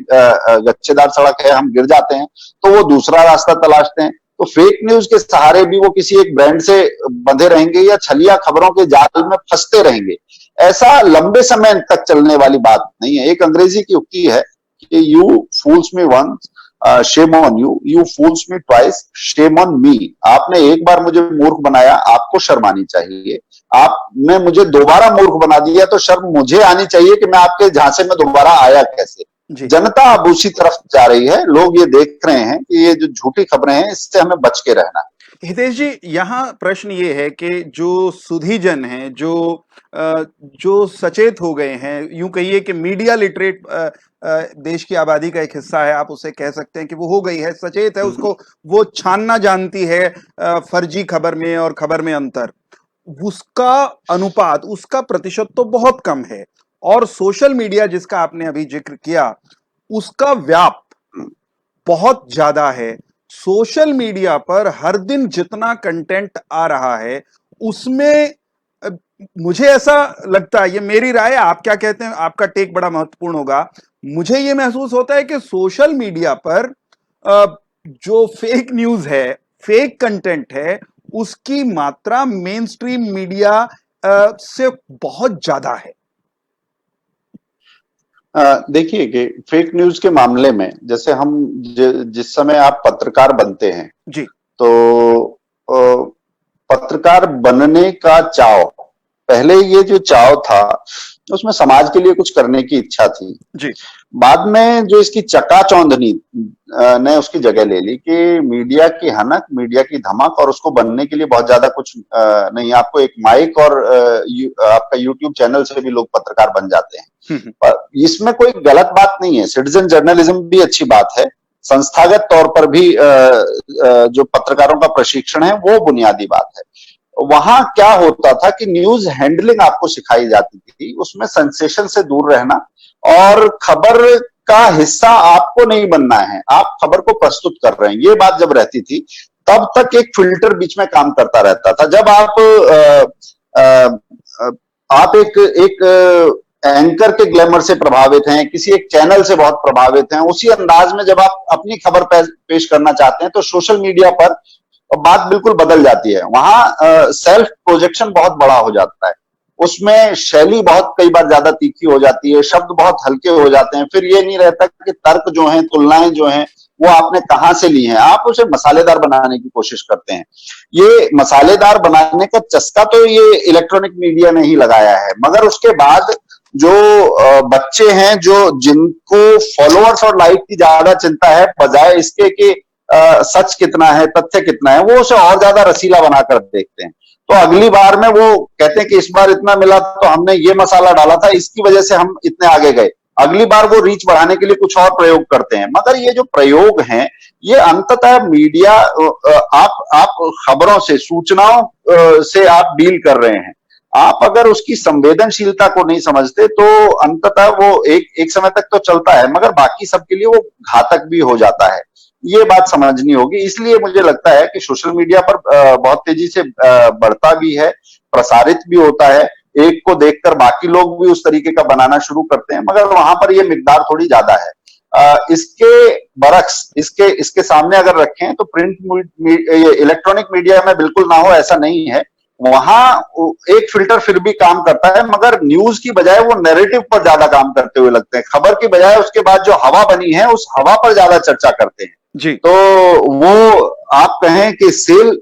गच्चेदार सड़क है, हम गिर जाते हैं, तो वो दूसरा रास्ता तलाशते हैं। तो फेक न्यूज के सहारे भी वो किसी एक ब्रांड से बंधे रहेंगे या छलिया खबरों के जाल में फंसते रहेंगे। ऐसा लंबे समय तक चलने वाली बात नहीं है। एक अंग्रेजी की उक्ति है कि you fools me once, shame on you, you fools me twice, shame on me. आपने एक बार मुझे मूर्ख बनाया, आपको शर्म आनी चाहिए। आपने मुझे दोबारा मूर्ख बना दिया तो शर्म मुझे आनी चाहिए कि मैं आपके झांसे में दोबारा आया कैसे। जनता अब उसी तरफ जा रही है। लोग ये देख रहे हैं कि ये जो झूठी खबरें हैं इससे हमें बच के रहना है। हितेश जी, यहाँ प्रश्न ये है कि जो सुधीजन हैं, जो सचेत हो गए हैं, यूं कहिए कि मीडिया लिटरेट देश की आबादी का एक हिस्सा है, आप उसे कह सकते हैं कि वो हो गई है, सचेत है, उसको वो छानना जानती है फर्जी खबर में और खबर में अंतर। उसका अनुपात, उसका प्रतिशत तो बहुत कम है। और सोशल मीडिया जिसका आपने अभी जिक्र किया, उसका व्याप बहुत ज्यादा है। सोशल मीडिया पर हर दिन जितना कंटेंट आ रहा है उसमें मुझे ऐसा लगता है, ये मेरी राय है, आप क्या कहते हैं, आपका टेक बड़ा महत्वपूर्ण होगा। मुझे ये महसूस होता है कि सोशल मीडिया पर जो फेक न्यूज है, फेक कंटेंट है, उसकी मात्रा मेन स्ट्रीम मीडिया से बहुत ज्यादा है। देखिए कि फेक न्यूज के मामले में जैसे हम जिस समय आप पत्रकार बनते हैं जी, तो पत्रकार बनने का चाव, पहले ये जो चाव था उसमें समाज के लिए कुछ करने की इच्छा थी जी। बाद में जो इसकी चकाचौंधनी ने उसकी जगह ले ली कि मीडिया की हनक, मीडिया की धमक, और उसको बनने के लिए बहुत ज्यादा कुछ नहीं। आपको एक माइक और आपका यूट्यूब चैनल से भी लोग पत्रकार बन जाते हैं। पर इसमें कोई गलत बात नहीं है। सिटीजन जर्नलिज्म भी अच्छी बात है। संस्थागत तौर पर भी जो पत्रकारों का प्रशिक्षण है वो बुनियादी बात है। वहां क्या होता था कि न्यूज हैंडलिंग आपको सिखाई जाती थी, उसमें सेंसेशन से दूर रहना और खबर का हिस्सा आपको नहीं बनना है, आप खबर को प्रस्तुत कर रहे हैं, ये बात जब रहती थी तब तक एक फिल्टर बीच में काम करता रहता था। जब आप एक एंकर के ग्लैमर से प्रभावित हैं, किसी एक चैनल से बहुत प्रभावित हैं, उसी अंदाज में जब आप अपनी खबर पेश करना चाहते हैं तो सोशल मीडिया पर बात बिल्कुल बदल जाती है। वहां सेल्फ प्रोजेक्शन बहुत बड़ा हो जाता है, उसमें शैली बहुत कई बार ज्यादा तीखी हो जाती है, शब्द बहुत हल्के हो जाते हैं। फिर ये नहीं रहता कि तर्क जो हैं, तुलनाएं जो हैं, वो आपने कहां से ली हैं, आप उसे मसालेदार बनाने की कोशिश करते हैं। ये मसालेदार बनाने का चस्का तो ये इलेक्ट्रॉनिक मीडिया ने ही लगाया है, मगर उसके बाद जो बच्चे हैं, जो जिनको फॉलोअर्स और लाइक की ज्यादा चिंता है बजाय इसके कि सच कितना है, तथ्य कितना है, वो उसे और ज्यादा रसीला बनाकर देखते हैं। तो अगली बार में वो कहते हैं कि इस बार इतना मिला तो हमने ये मसाला डाला था, इसकी वजह से हम इतने आगे गए। अगली बार वो रीच बढ़ाने के लिए कुछ और प्रयोग करते हैं। मगर ये जो प्रयोग हैं, ये अंततः मीडिया, आप खबरों से, सूचनाओं से आप डील कर रहे हैं। आप अगर उसकी संवेदनशीलता को नहीं समझते तो अंततः वो एक समय तक तो चलता है, मगर बाकी सबके लिए वो घातक भी हो जाता है। ये बात समझनी होगी। इसलिए मुझे लगता है कि सोशल मीडिया पर बहुत तेजी से बढ़ता भी है, प्रसारित भी होता है। एक को देखकर बाकी लोग भी उस तरीके का बनाना शुरू करते हैं, मगर वहां पर ये मिकदार थोड़ी ज्यादा है। इसके बरक्स, इसके सामने अगर रखें तो इलेक्ट्रॉनिक मीडिया में बिल्कुल ना हो ऐसा नहीं है। वहां एक फिल्टर फिर भी काम करता है, मगर न्यूज की बजाय वो नैरेटिव पर ज्यादा काम करते हुए लगते हैं। खबर की बजाय उसके बाद जो हवा बनी है उस हवा पर ज्यादा चर्चा करते हैं जी। तो वो आप कहें कि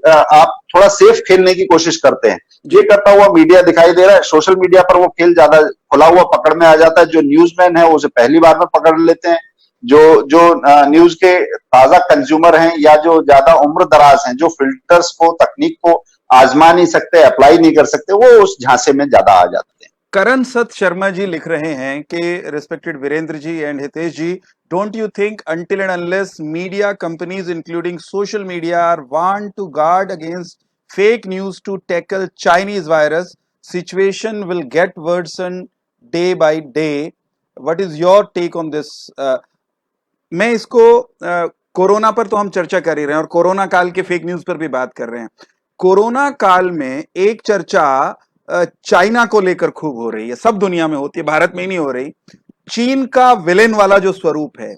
आप थोड़ा सेफ खेलने की कोशिश करते हैं। ये करता हुआ मीडिया दिखाई दे रहा है। सोशल मीडिया पर वो खेल ज्यादा खुला हुआ पकड़ में आ जाता है। जो न्यूजमैन है वो उसे पहली बार में पकड़ लेते हैं। जो न्यूज के ताजा कंज्यूमर हैं या जो ज्यादा उम्र दराज हैं, जो फिल्टर्स को, तकनीक को आजमा नहीं सकते, अप्लाई नहीं कर सकते, वो उस झांसे में ज्यादा आ जाते हैं। करण सत शर्मा जी लिख रहे हैं कि respected Virendra ji and Hitesh ji, don't you think until and unless media companies including social media are want to guard against fake news to tackle Chinese virus, situation will get worsen day by day? What is your take on this? मैं इसको corona पर तो हम चर्चा कर ही रहे हैं और कोरोना काल के फेक न्यूज पर भी बात कर रहे हैं। कोरोना काल में एक चर्चा चाइना को लेकर खूब हो रही है, सब दुनिया में होती है, भारत में ही नहीं हो रही। चीन का विलेन वाला जो स्वरूप है,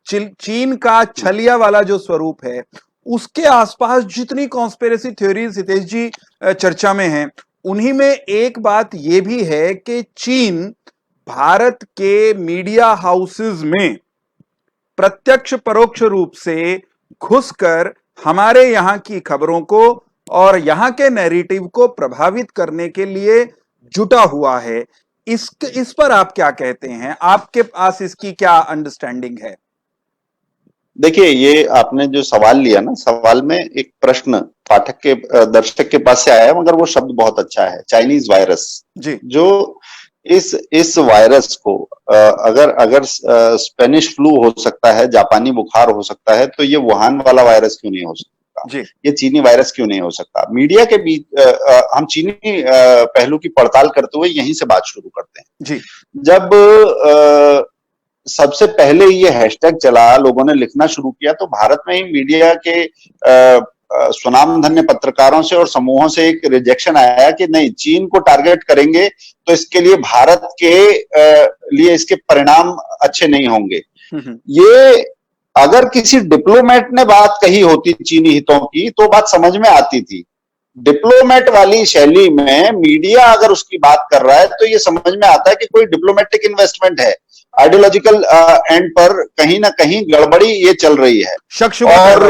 चीन का छलिया वाला जो स्वरूप है, उसके आसपास जितनी कॉन्स्पिरेसी थ्योरीज हितेश जी चर्चा में हैं, उन्हीं में एक बात यह भी है कि चीन भारत के मीडिया हाउसेस में प्रत्यक्ष परोक्ष रूप से घुसकर हमारे यहां की खबरों को और यहां के नैरेटिव को प्रभावित करने के लिए जुटा हुआ है। इस पर आप क्या कहते हैं? आपके पास इसकी क्या अंडरस्टैंडिंग है? देखिए, ये आपने जो सवाल लिया ना, सवाल में एक प्रश्न पाठक के दर्शक के पास से आया है, मगर वो शब्द बहुत अच्छा है, चाइनीज वायरस जी। जो इस वायरस को अगर अगर स्पेनिश फ्लू हो सकता है, जापानी बुखार हो सकता है, तो ये वुहान वाला वायरस क्यों नहीं हो सकता? जी। ये चीनी वायरस क्यों नहीं हो सकता? मीडिया के बीच हम चीनी पहलू की पड़ताल करते हुए यहीं से बात शुरू करते हैं। जी। जब सबसे पहले ये हैशटैग चला, लोगों ने लिखना शुरू किया, तो भारत में ही मीडिया के सुनामधन्य पत्रकारों से और समूहों से एक रिजेक्शन आया कि नहीं, चीन को टारगेट करेंगे तो इसके लिए भारत के लिए इसके परिणाम अच्छे नहीं होंगे। ये अगर किसी डिप्लोमेट ने बात कही होती चीनी हितों की तो बात समझ में आती थी। डिप्लोमेट वाली शैली में मीडिया अगर उसकी बात कर रहा है तो ये समझ में आता है कि कोई डिप्लोमेटिक इन्वेस्टमेंट है, आइडियोलॉजिकल एंड पर कहीं ना कहीं गड़बड़ी ये चल रही है। और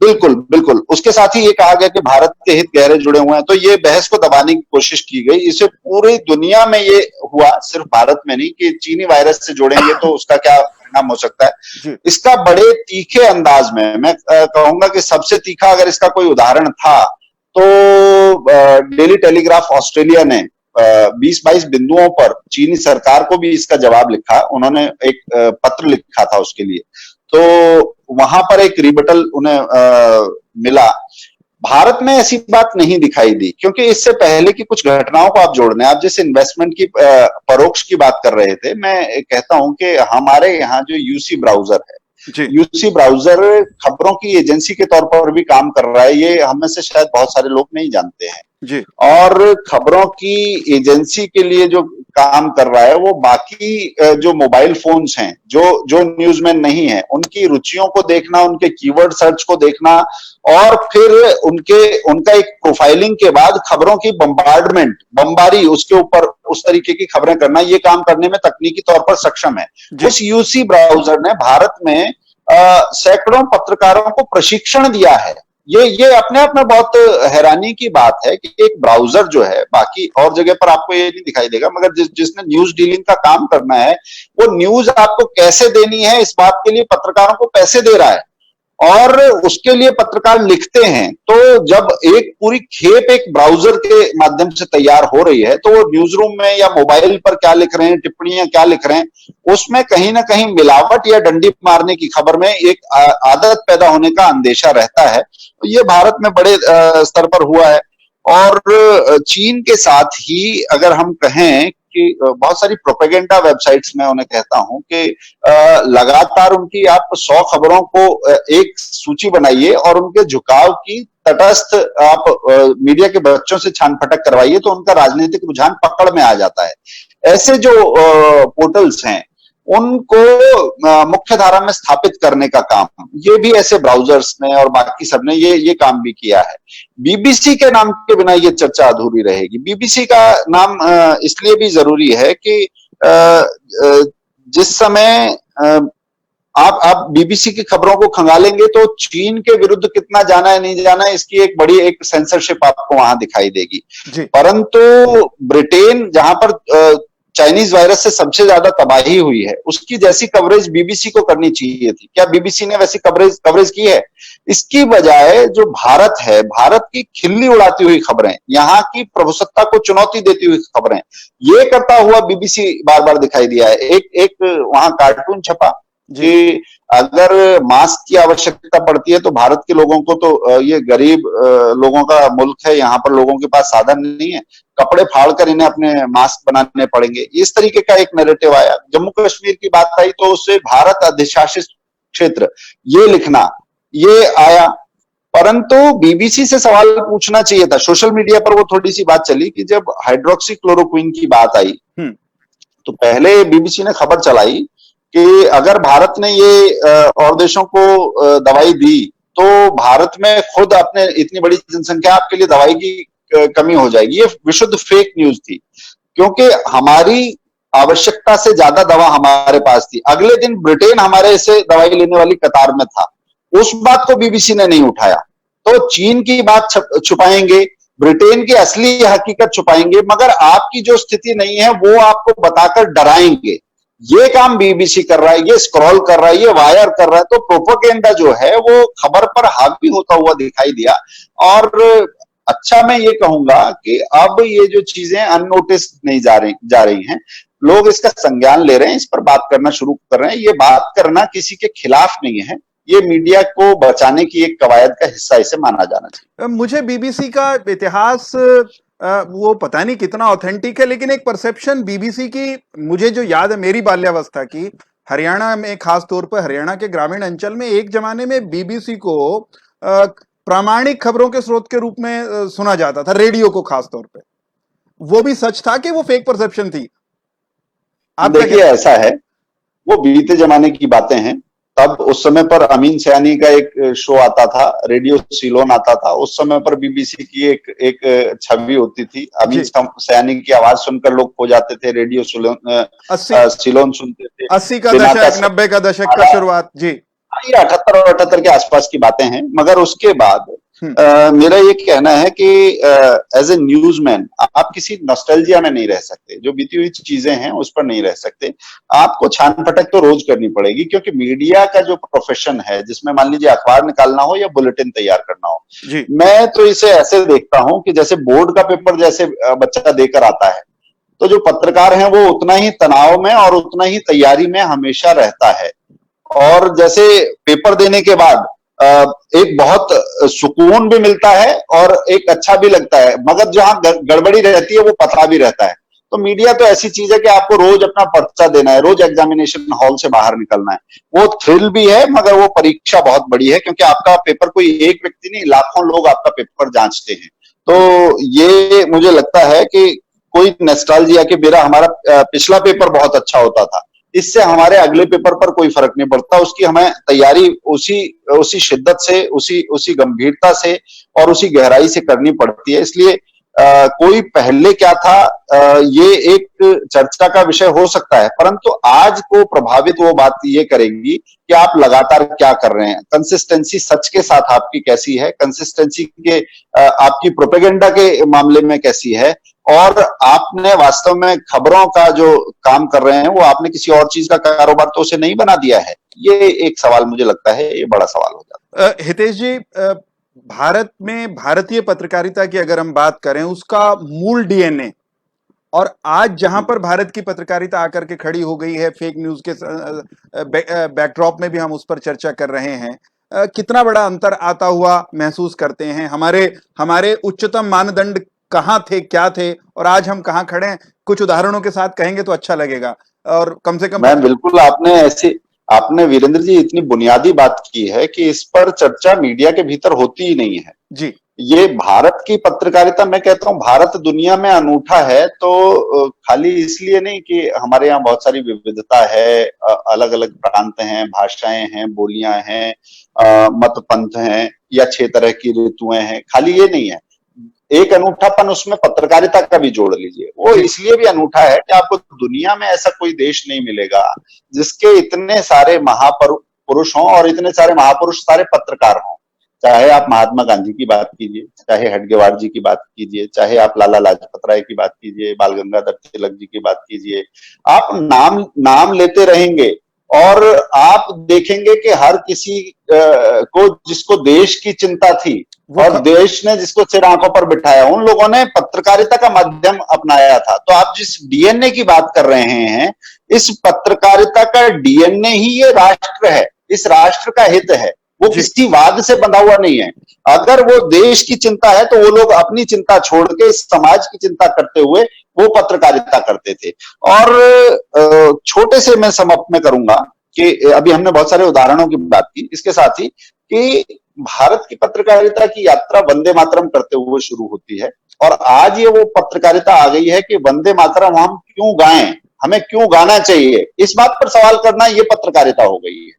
बिल्कुल बिल्कुल उसके साथ ही ये कहा गया कि भारत के हित गहरे जुड़े हुए हैं, तो ये बहस को दबाने की कोशिश की गई। इसे पूरी दुनिया में ये हुआ, सिर्फ भारत में नहीं, कि चीनी वायरस से जुड़ेंगे तो उसका क्या परिणाम हो सकता है। इसका बड़े तीखे अंदाज में मैं कहूंगा कि सबसे तीखा अगर इसका कोई उदाहरण था तो डेली टेलीग्राफ ऑस्ट्रेलिया ने 20-22 बिंदुओं पर चीनी सरकार को भी इसका जवाब लिखा। उन्होंने एक पत्र लिखा था उसके लिए, तो वहां पर एक रिबटल उन्हें मिला। भारत में ऐसी बात नहीं दिखाई दी, क्योंकि इससे पहले की कुछ घटनाओं को आप जोड़ने, आप जैसे इन्वेस्टमेंट की परोक्ष की बात कर रहे थे, मैं कहता हूं कि हमारे यहाँ जो यूसी ब्राउजर है, यूसी ब्राउजर खबरों की एजेंसी के तौर पर भी काम कर रहा है। ये हम में से शायद बहुत सारे लोग नहीं जानते हैं जी। और खबरों की एजेंसी के लिए जो काम कर रहा है वो बाकी जो मोबाइल फोन्स हैं, जो न्यूज़मैन नहीं है, उनकी रुचियों को देखना, उनके कीवर्ड सर्च को देखना और फिर उनका एक प्रोफाइलिंग के बाद खबरों की बमबारी उसके ऊपर उस तरीके की खबरें करना, ये काम करने में तकनीकी तौर पर सक्षम है। उस यूसी ब्राउजर ने भारत में सैकड़ों पत्रकारों को प्रशिक्षण दिया है। ये अपने आप में बहुत हैरानी की बात है कि एक ब्राउजर जो है, बाकी और जगह पर आपको ये नहीं दिखाई देगा, मगर जिसने न्यूज डीलिंग का काम करना है, वो न्यूज आपको कैसे देनी है इस बात के लिए पत्रकारों को पैसे दे रहा है और उसके लिए पत्रकार लिखते हैं। तो जब एक पूरी खेप एक ब्राउजर के माध्यम से तैयार हो रही है, तो वो न्यूज रूम में या मोबाइल पर क्या लिख रहे हैं, टिप्पणियां क्या लिख रहे हैं, उसमें कहीं ना कहीं मिलावट या डंडी मारने की खबर में एक आदत पैदा होने का अंदेशा रहता है। तो ये भारत में बड़े स्तर पर हुआ है। और चीन के साथ ही अगर हम कहें कि बहुत सारी प्रोपेगेंडा वेबसाइट्स में उन्हें कहता हूं कि लगातार उनकी आप 100 खबरों को एक सूची बनाइए और उनके झुकाव की तटस्थ आप मीडिया के बच्चों से छान फटक करवाइए, तो उनका राजनीतिक रुझान पकड़ में आ जाता है। ऐसे जो पोर्टल्स हैं उनको मुख्य धारा में स्थापित करने का काम ये भी ऐसे ब्राउजर्स ने और बाकी सब ने ये काम भी किया है। बीबीसी के नाम के बिना ये चर्चा अधूरी रहेगी। बीबीसी का नाम इसलिए भी जरूरी है कि जिस समय आप बीबीसी की खबरों को खंगालेंगे तो चीन के विरुद्ध कितना जाना है नहीं जाना है, इसकी एक बड़ी एक सेंसरशिप आपको वहां दिखाई देगी। परंतु ब्रिटेन, जहां पर चाइनीज वायरस से सबसे ज्यादा तबाही हुई है, उसकी जैसी कवरेज बीबीसी को करनी चाहिए थी। क्या बीबीसी ने वैसी कवरेज की है? इसकी बजाय जो भारत है, भारत की खिल्ली उड़ाती हुई खबरें, यहाँ की प्रभुसत्ता को चुनौती देती हुई खबरें, ये करता हुआ बीबीसी बार बार दिखाई दिया है। एक वहां कार्टून छपा कि अगर मास्क की आवश्यकता पड़ती है तो भारत के लोगों को, तो ये गरीब लोगों का मुल्क है, यहाँ पर लोगों के पास साधन नहीं है, कपड़े फाड़कर इन्हें अपने मास्क बनाने पड़ेंगे। इस तरीके का एक नैरेटिव आया। जम्मू कश्मीर की बात आई तो उससे भारत अधिशासित क्षेत्र ये लिखना ये आया। परंतु बीबीसी से सवाल पूछना चाहिए था। सोशल मीडिया पर वो थोड़ी सी बात चली कि जब हाइड्रोक्सी क्लोरोक्विन की बात आई तो पहले बीबीसी ने खबर चलाई कि अगर भारत ने ये और देशों को दवाई दी तो भारत में खुद अपने इतनी बड़ी जनसंख्या आपके लिए दवाई की कमी हो जाएगी। ये विशुद्ध फेक न्यूज थी, क्योंकि हमारी आवश्यकता से ज्यादा दवा हमारे पास थी। अगले दिन ब्रिटेन हमारे से दवाई लेने वाली कतार में था, उस बात को बीबीसी ने नहीं उठाया। तो चीन की बात छुपाएंगे, ब्रिटेन की असली हकीकत छुपाएंगे, मगर आपकी जो स्थिति नहीं है वो आपको बताकर डराएंगे। ये काम बीबीसी कर रहा है, ये स्क्रॉल कर रहा है, ये वायर कर रहा है। तो प्रोपेगेंडा जो है वो खबर पर हावी होता हुआ दिखाई दिया। और अच्छा, मैं ये कहूंगा कि अब ये जो चीजें अननोटिस नहीं जा रही हैं, लोग इसका संज्ञान ले रहे हैं, इस पर बात करना शुरू कर रहे हैं। ये बात करना किसी के खिलाफ नहीं है, ये मीडिया को बचाने की एक कवायद का हिस्सा इसे माना जाना चाहिए। मुझे बीबीसी का इतिहास वो पता नहीं कितना ऑथेंटिक है, लेकिन एक परसेप्शन बीबीसी की मुझे जो याद है मेरी बाल्यावस्था की, हरियाणा में खास तौर पर हरियाणा के ग्रामीण अंचल में एक जमाने में बीबीसी को प्रामाणिक खबरों के स्रोत के रूप में सुना जाता था, रेडियो को खास तौर पे। वो भी सच था कि वो फेक परसेप्शन थी? आप देखिए, ऐसा है, वो बीते जमाने की बातें हैं। तब उस समय पर अमीन सयानी का एक शो आता था, रेडियो सिलोन आता था। उस समय पर बीबीसी की एक छवि होती थी। अमीन सयानी की आवाज सुनकर लोग खो जाते थे, रेडियो सिलोन सुनते थे। 80 का दशक, 90 का दशक का शुरुआत जी। ये 78 और 78 के आसपास की बातें हैं। मगर उसके बाद मेरा ये कहना है कि एज ए न्यूजमैन आप किसी नॉस्टैल्जिया में नहीं रह सकते, जो बीती हुई चीजें हैं उस पर नहीं रह सकते। आपको छान फटक तो रोज करनी पड़ेगी, क्योंकि मीडिया का जो प्रोफेशन है, जिसमें मान लीजिए अखबार निकालना हो या बुलेटिन तैयार करना हो, मैं तो इसे ऐसे देखता हूं कि जैसे बोर्ड का पेपर जैसे बच्चा देकर आता है, तो जो पत्रकार है वो उतना ही तनाव में और उतना ही तैयारी में हमेशा रहता है। और जैसे पेपर देने के बाद एक बहुत सुकून भी मिलता है और एक अच्छा भी लगता है, मगर जहां गड़बड़ी रहती है वो पतला भी रहता है। तो मीडिया तो ऐसी चीज है कि आपको रोज अपना पर्चा देना है, रोज एग्जामिनेशन हॉल से बाहर निकलना है। वो थ्रिल भी है, मगर वो परीक्षा बहुत बड़ी है, क्योंकि आपका पेपर कोई एक व्यक्ति नहीं, लाखों लोग आपका पेपर जांचते हैं। तो ये मुझे लगता है कि कोई नॉस्टैल्जिया कि मेरा हमारा पिछला पेपर बहुत अच्छा होता था, इससे हमारे अगले पेपर पर कोई फर्क नहीं पड़ता। उसकी हमें तैयारी उसी शिद्दत से, उसी गंभीरता से और उसी गहराई से करनी पड़ती है। इसलिए कोई पहले क्या था, ये एक चर्चा का विषय हो सकता है, परंतु आज को प्रभावित वो बात ये करेगी कि आप लगातार क्या कर रहे हैं, कंसिस्टेंसी सच के साथ आपकी कैसी है, कंसिस्टेंसी के आपकी प्रोपेगेंडा के मामले में कैसी है, और आपने वास्तव में खबरों का जो काम कर रहे हैं वो आपने किसी और चीज का कारोबार तो उसे नहीं बना दिया है। ये एक सवाल मुझे लगता है, ये बड़ा सवाल हो जाता है। हितेश जी, भारत में भारतीय पत्रकारिता की अगर हम बात करें, उसका मूल डीएनए और आज जहां पर भारत की पत्रकारिता आकर के खड़ी हो गई है, फेक न्यूज के बैकड्रॉप में भी हम उस पर चर्चा कर रहे हैं, कितना बड़ा अंतर आता हुआ महसूस करते हैं? हमारे उच्चतम मानदंड कहां थे, क्या थे, और आज हम कहां खड़े हैं? कुछ उदाहरणों के साथ कहेंगे तो अच्छा लगेगा। और कम से कम मैं बिल्कुल, आपने वीरेंद्र जी इतनी बुनियादी बात की है कि इस पर चर्चा मीडिया के भीतर होती ही नहीं है जी। ये भारत की पत्रकारिता, मैं कहता हूँ भारत दुनिया में अनूठा है, तो खाली इसलिए नहीं कि हमारे यहाँ बहुत सारी विविधता है, अलग अलग प्रांत हैं, भाषाएं हैं, बोलियां हैं, मत पंथ हैं, या 6 तरह की ऋतुएं हैं, खाली ये नहीं है। एक अनूठापन उसमें पत्रकारिता का भी जोड़ लीजिए। वो इसलिए भी अनूठा है कि आपको दुनिया में ऐसा कोई देश नहीं मिलेगा जिसके इतने सारे महापुरुष हों और इतने सारे महापुरुष सारे पत्रकार हों। चाहे आप महात्मा गांधी की बात कीजिए, चाहे हेडगेवार जी की बात कीजिए, चाहे आप लाला लाजपत राय की बात कीजिए, बाल गंगाधर तिलक जी की बात कीजिए, आप नाम लेते रहेंगे और आप देखेंगे कि हर किसी को जिसको देश की चिंता थी और देश ने जिसको सिर आंखों पर बिठाया, उन लोगों ने पत्रकारिता का माध्यम अपनाया था। तो आप जिस डीएनए की बात कर रहे हैं, इस पत्रकारिता का डीएनए ही ये राष्ट्र है, इस राष्ट्र का हित है, वो किसी वाद से बंधा हुआ नहीं है। अगर वो देश की चिंता है तो वो लोग अपनी चिंता छोड़ के समाज की चिंता करते हुए वो पत्रकारिता करते थे। और छोटे से मैं समाप्त में करूंगा कि अभी हमने बहुत सारे उदाहरणों की बात की, इसके साथ ही कि भारत की पत्रकारिता की यात्रा वंदे मातरम करते हुए शुरू होती है, और आज ये वो पत्रकारिता आ गई है कि वंदे मातरम हम क्यों गाएं, हमें क्यों गाना चाहिए, इस बात पर सवाल करना ये पत्रकारिता हो गई है।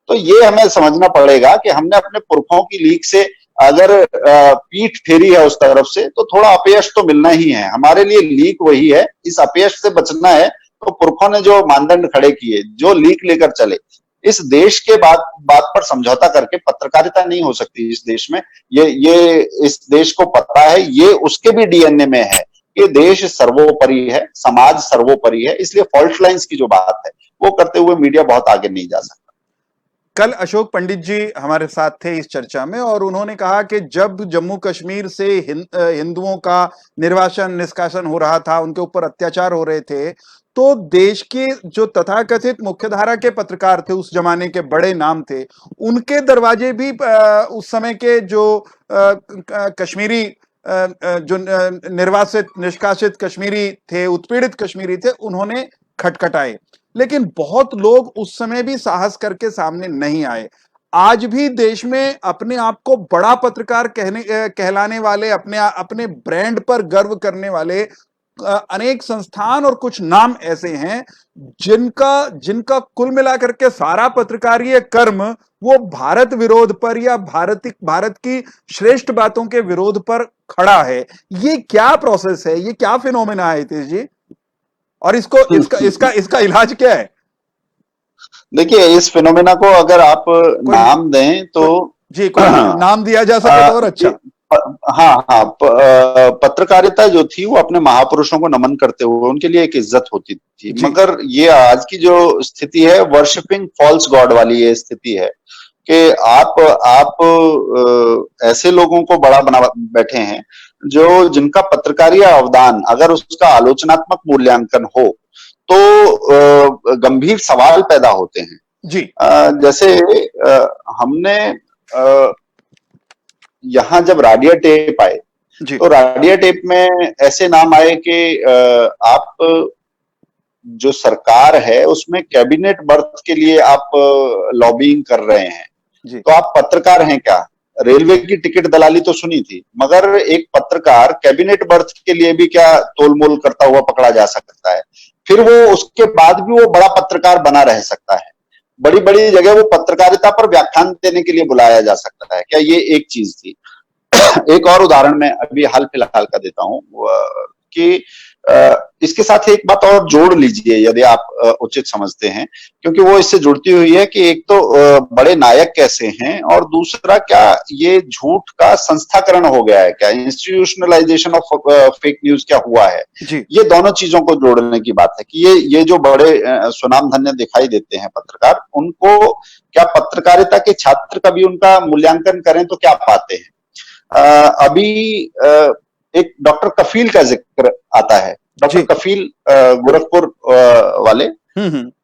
तो ये हमें समझना पड़ेगा कि हमने अपने पुरखों की लीक से अगर पीठ फेरी है उस तरफ से, तो थोड़ा अपयश तो मिलना ही है। हमारे लिए लीक वही है, इस अपयश से बचना है तो पुरखों ने जो मानदंड खड़े किए, जो लीक लेकर चले, इस देश के बात पर समझौता करके पत्रकारिता नहीं हो सकती इस देश में। ये इस देश को पता है, ये उसके भी डीएनए में है। ये देश सर्वोपरि है, समाज सर्वोपरि है, इसलिए फॉल्ट लाइंस की जो बात है वो करते हुए मीडिया बहुत आगे नहीं जा सकता। कल अशोक पंडित जी हमारे साथ थे इस चर्चा में और उन्होंने कहा कि जब जम्मू कश्मीर से हिंदुओं का निर्वासन निष्कासन हो रहा था, उनके ऊपर अत्याचार हो रहे थे, तो देश के जो तथाकथित मुख्यधारा के पत्रकार थे, उस जमाने के बड़े नाम थे, उनके दरवाजे भी उस समय के जो कश्मीरी जो निर्वासित निष्कासित कश्मीरी थे, उत्पीड़ित कश्मीरी थे, उन्होंने खटखटाए। लेकिन बहुत लोग उस समय भी साहस करके सामने नहीं आए। आज भी देश में अपने आप को बड़ा पत्रकार कहलाने वाले, अपने ब्रांड पर गर्व करने वाले अनेक संस्थान और कुछ नाम ऐसे हैं जिनका कुल मिलाकर के सारा पत्रकारीय कर्म वो भारत विरोध पर या भारत की श्रेष्ठ बातों के विरोध पर खड़ा है। ये क्या प्रोसेस है, ये क्या फिनोमेना है हितेश जी, और इसका इलाज क्या है? देखिए, इस फिनोमेना को अगर आप नाम दें तो जी, कोई नाम दिया जा सके तो और अच्छा। हाँ, पत्रकारिता जो थी वो अपने महापुरुषों को नमन करते हुए उनके लिए एक इज्जत होती थी, मगर ये आज की जो स्थिति है वर्शिपिंग फॉल्स गॉड वाली ये स्थिति है कि आप ऐसे लोगों को बड़ा बना बैठे हैं जो जिनका पत्रकारीय अवदान अगर उसका आलोचनात्मक मूल्यांकन हो तो गंभीर सवाल पैदा होते हैं जी। जैसे हमने यहाँ जब राडिया टेप आए तो राडिया टेप में ऐसे नाम आए कि आप जो सरकार है उसमें कैबिनेट बर्थ के लिए आप लॉबिंग कर रहे हैं, तो आप पत्रकार हैं क्या? रेलवे की टिकट दलाली तो सुनी थी, मगर एक पत्रकार कैबिनेट बर्थ के लिए भी क्या तोलमोल करता हुआ पकड़ा जा सकता है? फिर वो उसके बाद भी वो बड़ा पत्रकार बना रह सकता है, बड़ी बड़ी जगह वो पत्रकारिता पर व्याख्यान देने के लिए बुलाया जा सकता है क्या? ये एक चीज थी। एक और उदाहरण मैं अभी हाल फिलहाल का देता हूं कि इसके साथ एक बात और जोड़ लीजिए यदि आप उचित समझते हैं, क्योंकि वो इससे जुड़ती हुई है कि एक तो बड़े नायक कैसे हैं और दूसरा क्या ये झूठ का संस्थाकरण हो गया है क्या, इंस्टीट्यूशनलाइजेशन ऑफ फेक न्यूज क्या हुआ है? ये दोनों चीजों को जोड़ने की बात है कि ये जो बड़े सुनाम धन्य दिखाई देते हैं पत्रकार, उनको क्या पत्रकारिता के छात्र कभी उनका मूल्यांकन करें तो क्या पाते हैं? अभी एक डॉक्टर कफील का जिक्र आता है, डॉक्टर कफील गोरखपुर वाले।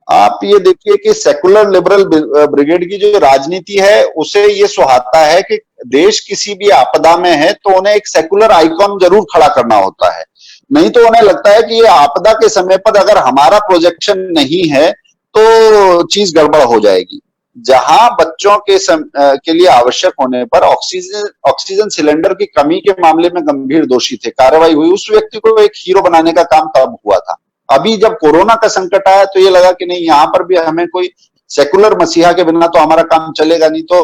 आप ये देखिए कि सेकुलर लिबरल ब्रिगेड की जो राजनीति है उसे ये सुहाता है कि देश किसी भी आपदा में है तो उन्हें एक सेकुलर आइकॉन जरूर खड़ा करना होता है, नहीं तो उन्हें लगता है कि ये आपदा के समय पर अगर हमारा प्रोजेक्शन नहीं है तो चीज गड़बड़ हो जाएगी। जहां बच्चों के लिए आवश्यक होने पर ऑक्सीजन सिलेंडर की कमी के मामले में गंभीर दोषी थे, कार्रवाई हुई, उस व्यक्ति को एक हीरो बनाने का काम तब हुआ था। अभी जब कोरोना का संकट आया तो ये लगा कि नहीं, यहाँ पर भी हमें कोई सेकुलर मसीहा के बिना तो हमारा काम चलेगा नहीं। तो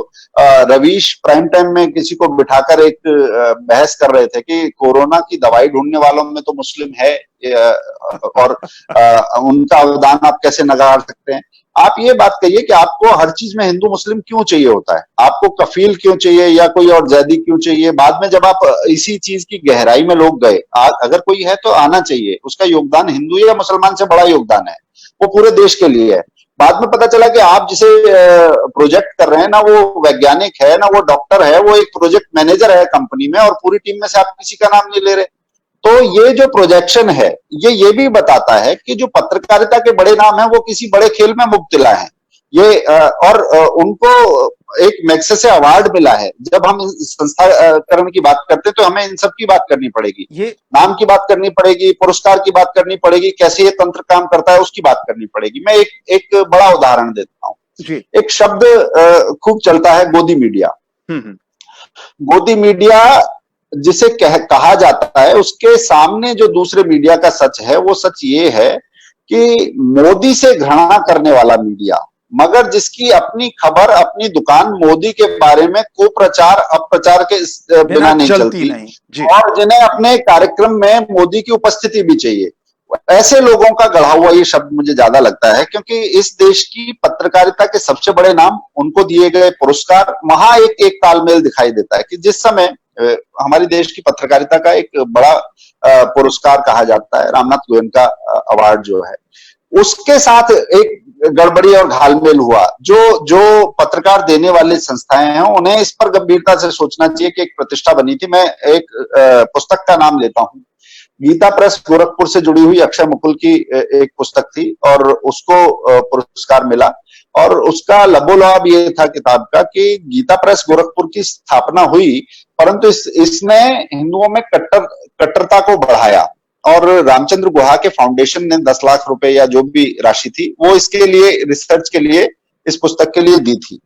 रवीश प्राइम टाइम में किसी को बिठाकर एक बहस कर रहे थे कि कोरोना की दवाई ढूंढने वालों में तो मुस्लिम है और उनका अवदान आप कैसे नकार सकते हैं? आप ये बात कहिए कि आपको हर चीज में हिंदू मुस्लिम क्यों चाहिए होता है? आपको कफील क्यों चाहिए या कोई और जैदी क्यों चाहिए? बाद में जब आप इसी चीज की गहराई में लोग गए, अगर कोई है तो आना चाहिए, उसका योगदान हिंदू या मुसलमान से बड़ा योगदान है, वो पूरे देश के लिए है। बाद में पता चला कि आप जिसे प्रोजेक्ट कर रहे हैं ना वो वैज्ञानिक है ना वो डॉक्टर है, वो एक प्रोजेक्ट मैनेजर है कंपनी में और पूरी टीम में से आप किसी का नाम नहीं ले रहे। तो ये जो प्रोजेक्शन है ये भी बताता है कि जो पत्रकारिता के बड़े नाम हैं वो किसी बड़े खेल में मुब्तला हैं। ये और उनको एक मैग्सेसे अवार्ड मिला है। जब हम संस्थाकरण की बात करते हैं तो हमें इन सब की बात करनी पड़ेगी, ये नाम की बात करनी पड़ेगी, पुरस्कार की बात करनी पड़ेगी, कैसे ये तंत्र काम करता है उसकी बात करनी पड़ेगी। मैं एक बड़ा उदाहरण देता हूँ। एक शब्द खूब चलता है, गोदी मीडिया। गोदी मीडिया जिसे कहा जाता है, उसके सामने जो दूसरे मीडिया का सच है वो सच ये है कि मोदी से घृणा करने वाला मीडिया, मगर जिसकी अपनी खबर, अपनी दुकान मोदी के बारे में कुप्रचार अपप्रचार के बिना नहीं चलती, नहीं जी। और जिन्हें अपने कार्यक्रम में मोदी की उपस्थिति भी चाहिए, ऐसे लोगों का गढ़ा हुआ ये शब्द मुझे ज्यादा लगता है, क्योंकि इस देश की पत्रकारिता के सबसे बड़े नाम, उनको दिए गए पुरस्कार, वहां एक एक तालमेल दिखाई देता है कि जिस समय हमारी देश की पत्रकारिता का एक बड़ा पुरस्कार कहा जाता है रामनाथ गोयनका अवार्ड जो है, उसके साथ एक गड़बड़ी और घालमेल हुआ। जो जो पत्रकार देने वाली संस्थाएं हैं उन्हें इस पर गंभीरता से सोचना चाहिए कि एक प्रतिष्ठा बनी थी। मैं एक पुस्तक का नाम लेता हूं, गीता प्रेस गोरखपुर से जुड़ी हुई अक्षय मुकुल की एक पुस्तक थी और उसको पुरस्कार मिला, और उसका लबोलवाब ये था किताब का कि गीता प्रेस गोरखपुर की स्थापना हुई, परंतु इसने हिंदुओं में कट्टरता को बढ़ाया, और रामचंद्र गुहा के फाउंडेशन ने 10 लाख रुपए या जो भी राशि थी वो इसके लिए, रिसर्च के लिए, इस पुस्तक के लिए दी थी।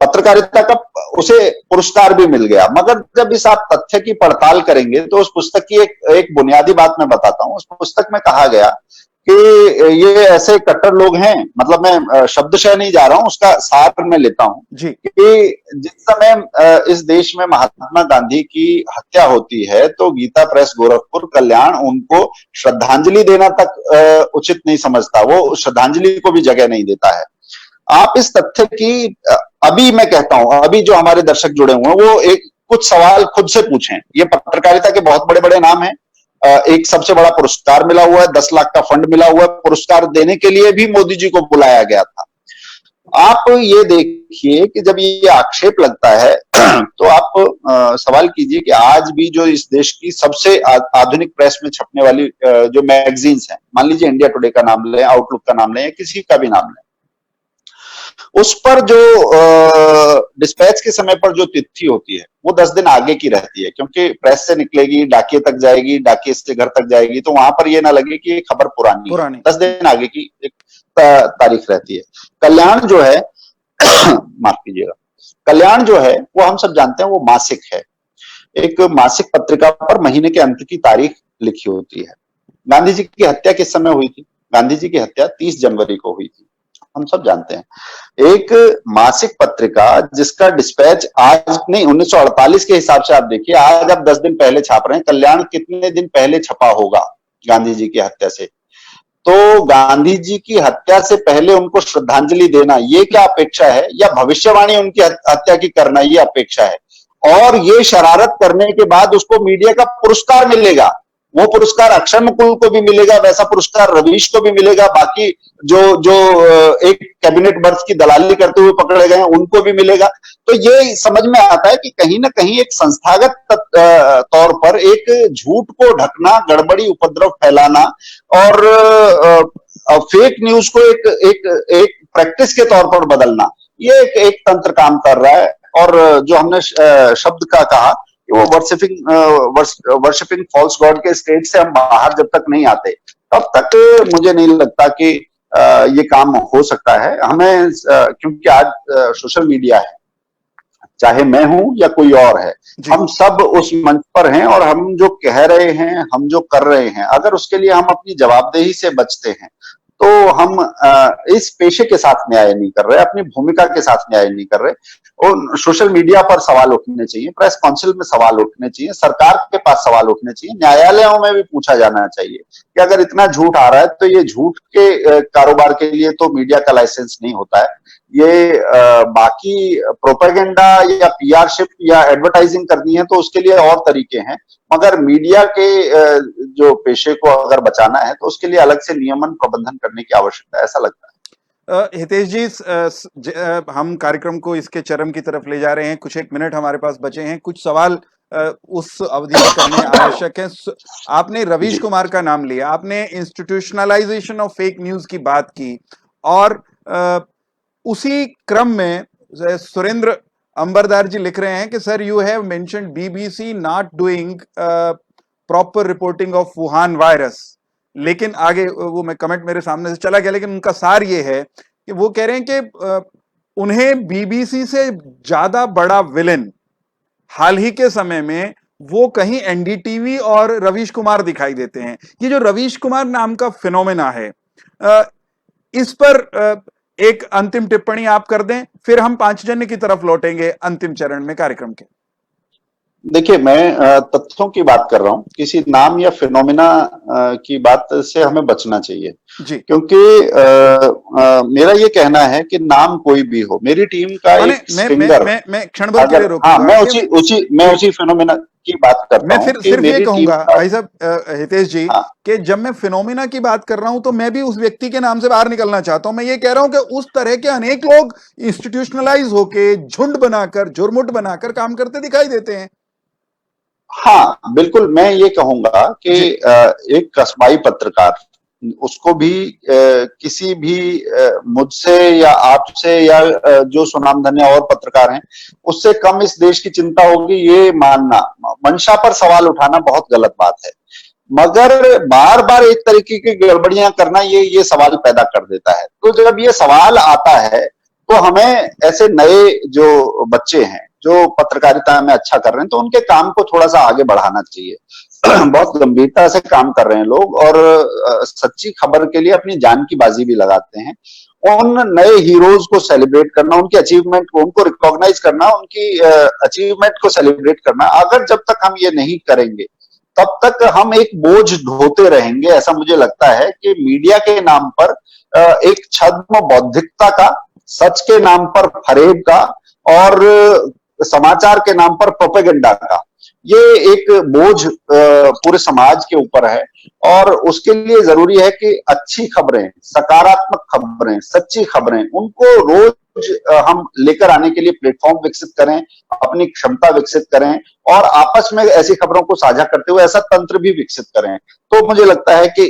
पत्रकारिता का उसे पुरस्कार भी मिल गया। मगर जब इस आप तथ्य की पड़ताल करेंगे तो उस पुस्तक की एक बुनियादी बात मैं बताता हूं। उस पुस्तक में कहा गया कि ये ऐसे कट्टर लोग हैं, मतलब मैं शब्दशः नहीं जा रहा हूं, उसका सार मैं लेता हूं जी। कि जिस समय इस देश में महात्मा गांधी की हत्या होती है तो गीता प्रेस गोरखपुर कल्याण उनको श्रद्धांजलि देना तक उचित नहीं समझता, वो श्रद्धांजलि को भी जगह नहीं देता है। आप इस तथ्य की, अभी मैं कहता हूं, अभी जो हमारे दर्शक जुड़े हुए हैं वो एक कुछ सवाल खुद से पूछें। ये पत्रकारिता के बहुत बड़े बड़े नाम हैं, एक सबसे बड़ा पुरस्कार मिला हुआ है, 10 लाख का फंड मिला हुआ है, पुरस्कार देने के लिए भी मोदी जी को बुलाया गया था। आप ये देखिए कि जब ये आक्षेप लगता है तो आप सवाल कीजिए कि आज भी जो इस देश की सबसे आधुनिक प्रेस में छपने वाली जो मैगजीन्स हैं, मान लीजिए इंडिया टुडे का नाम लें, आउटलुक का नाम लें या किसी का भी नाम लें, उस पर जो डिस्पैच के समय पर जो तिथि होती है वो 10 दिन आगे की रहती है, क्योंकि प्रेस से निकलेगी, डाकिए तक जाएगी, डाकिए से घर तक जाएगी, तो वहां पर ये ना लगे कि ये खबर पुरानी है। 10 दिन आगे की एक तारीख रहती है। कल्याण जो है माफ कीजिएगा, कल्याण जो है वो हम सब जानते हैं वो मासिक है। एक मासिक पत्रिका पर महीने के अंत की तारीख लिखी होती है। गांधी जी की हत्या किस समय हुई थी? गांधी जी की हत्या 30 जनवरी को हुई थी, हम सब जानते हैं। एक मासिक पत्रिका जिसका डिस्पैच आज नहीं, 1948 के हिसाब से आप देखिए, आज आप 10 दिन पहले छाप रहे हैं, कल्याण कितने दिन पहले छपा होगा गांधी जी की हत्या से? तो गांधी जी की हत्या से पहले उनको श्रद्धांजलि देना, ये क्या अपेक्षा है? या भविष्यवाणी उनकी हत्या की करना, ये अपेक्षा है? और ये शरारत करने के बाद उसको मीडिया का पुरस्कार मिलेगा। वो पुरस्कार अक्षय मुकुल को भी मिलेगा, वैसा पुरस्कार रवीश को भी मिलेगा, बाकी जो जो एक कैबिनेट बर्थ की दलाली करते हुए पकड़े गए हैं उनको भी मिलेगा। तो ये समझ में आता है कि कहीं ना कहीं एक संस्थागत तौर पर एक झूठ को ढकना, गड़बड़ी उपद्रव फैलाना और फेक न्यूज को एक प्रैक्टिस के तौर पर बदलना, ये एक तंत्र काम कर रहा है। और जो हमने शब्द का कहा, वो वर्शिपिंग फॉल्स गॉड के स्टेज से हम बाहर जब तक नहीं आते तब तक मुझे नहीं लगता कि ये काम हो सकता है। हमें क्योंकि आज सोशल मीडिया है, चाहे मैं हूं या कोई और है, हम सब उस मंच पर हैं, और हम जो कह रहे हैं, हम जो कर रहे हैं, अगर उसके लिए हम अपनी जवाबदेही से बचते हैं तो हम इस पेशे के साथ न्याय नहीं कर रहे, अपनी भूमिका के साथ न्याय नहीं कर रहे। और सोशल मीडिया पर सवाल उठने चाहिए, प्रेस काउंसिल में सवाल उठने चाहिए, सरकार के पास सवाल उठने चाहिए, न्यायालयों में भी पूछा जाना चाहिए कि अगर इतना झूठ आ रहा है तो ये झूठ के कारोबार के लिए तो मीडिया का लाइसेंस नहीं होता है। ये बाकी प्रोपेगेंडा या पीआरशिप या एडवर्टाइजिंग करनी है तो उसके लिए और तरीके हैं, मगर मीडिया के जो पेशे को अगर बचाना है तो उसके लिए अलग से नियमन प्रबंधन करने की आवश्यकता है, ऐसा लगता है। हितेश जी, हम कार्यक्रम को इसके चरम की तरफ ले जा रहे हैं, कुछ एक मिनट हमारे पास बचे हैं, कुछ सवाल उस अवधि में करने आवश्यक है। आपने रवीश कुमार का नाम लिया, आपने इंस्टीट्यूशनलाइजेशन ऑफ फेक न्यूज की बात की, और उसी क्रम में सुरेंद्र अंबरदार जी लिख रहे हैं कि sir, you have mentioned BBC not doing proper reporting of Wuhan virus. लेकिन आगे वो मैं कमेंट मेरे सामने से चला गया, लेकिन उनका सार ये है कि वो कह रहे हैं कि उन्हें बीबीसी से ज्यादा बड़ा विलेन हाल ही के समय में वो कहीं एनडीटीवी और रवीश कुमार दिखाई देते हैं। ये जो रवीश कुमार नाम का फिनोमेना है, इस पर एक अंतिम टिप्पणी आप कर दें, फिर हम पांचजन्य की तरफ लौटेंगे अंतिम चरण में कार्यक्रम के। देखिए, मैं तथ्यों की बात कर रहा हूं, किसी नाम या फिनोमिना की बात से हमें बचना चाहिए, जी। क्योंकि मेरा ये कहना है कि नाम कोई भी हो, मेरी टीम का माने एक स्विंगर, मैं क्षण भर के लिए अगर हाँ, रोकूंगा मैं कि उसी फिनोमिना की बात करता मैं हूं फिर कि सिर्फ ये मेरी टीम कहूंगा का। भाई साहब, हितेश जी, हाँ, कि जब मैं फिनोमिना की बात कर रहा हूं तो मैं भी उस व्यक्ति के नाम से बाहर निकलना चाहता हूं। मैं ये कह रहा हूं कि उस तरह के अनेक लोग इंस्टीट्यूशनलाइज होके झुंड बनाकर झुरमुट बनाकर काम करते दिखाई देते हैं। हाँ, बिल्कुल, मैं ये कहूंगा कि जी। एक कस्बाई पत्रकार, उसको भी किसी भी मुझसे या आपसे या जो सुनामधन्य और पत्रकार हैं, उससे कम इस देश की चिंता होगी, ये मानना, मंशा पर सवाल उठाना बहुत गलत बात है। मगर बार-बार एक तरीके की गड़बड़ियां करना, ये सवाल पैदा कर देता है। तो जब ये सवाल आता है, तो हमें ऐसे नए जो बच्चे हैं, जो पत्रकारिता में अच्छा कर रहे हैं, तो उनके काम को थोड़ा-सा आगे बढ़ाना चाहिए। बहुत गंभीरता से काम कर रहे हैं लोग, और सच्ची खबर के लिए अपनी जान की बाजी भी लगाते हैं। उन नए हीरोज को सेलिब्रेट करना, उनकी अचीवमेंट को, उनको रिकॉग्नाइज करना, उनकी अचीवमेंट को सेलिब्रेट करना, अगर जब तक हम ये नहीं करेंगे, तब तक हम एक बोझ ढोते रहेंगे। ऐसा मुझे लगता है कि मीडिया के नाम पर एक छद्म बौद्धिकता का, सच के नाम पर फरेब का, और समाचार के नाम पर प्रोपेगेंडा का, ये एक बोझ पूरे समाज के ऊपर है। और उसके लिए जरूरी है कि अच्छी खबरें, सकारात्मक खबरें, सच्ची खबरें, उनको रोज हम लेकर आने के लिए प्लेटफॉर्म विकसित करें, अपनी क्षमता विकसित करें, और आपस में ऐसी खबरों को साझा करते हुए ऐसा तंत्र भी विकसित करें। तो मुझे लगता है कि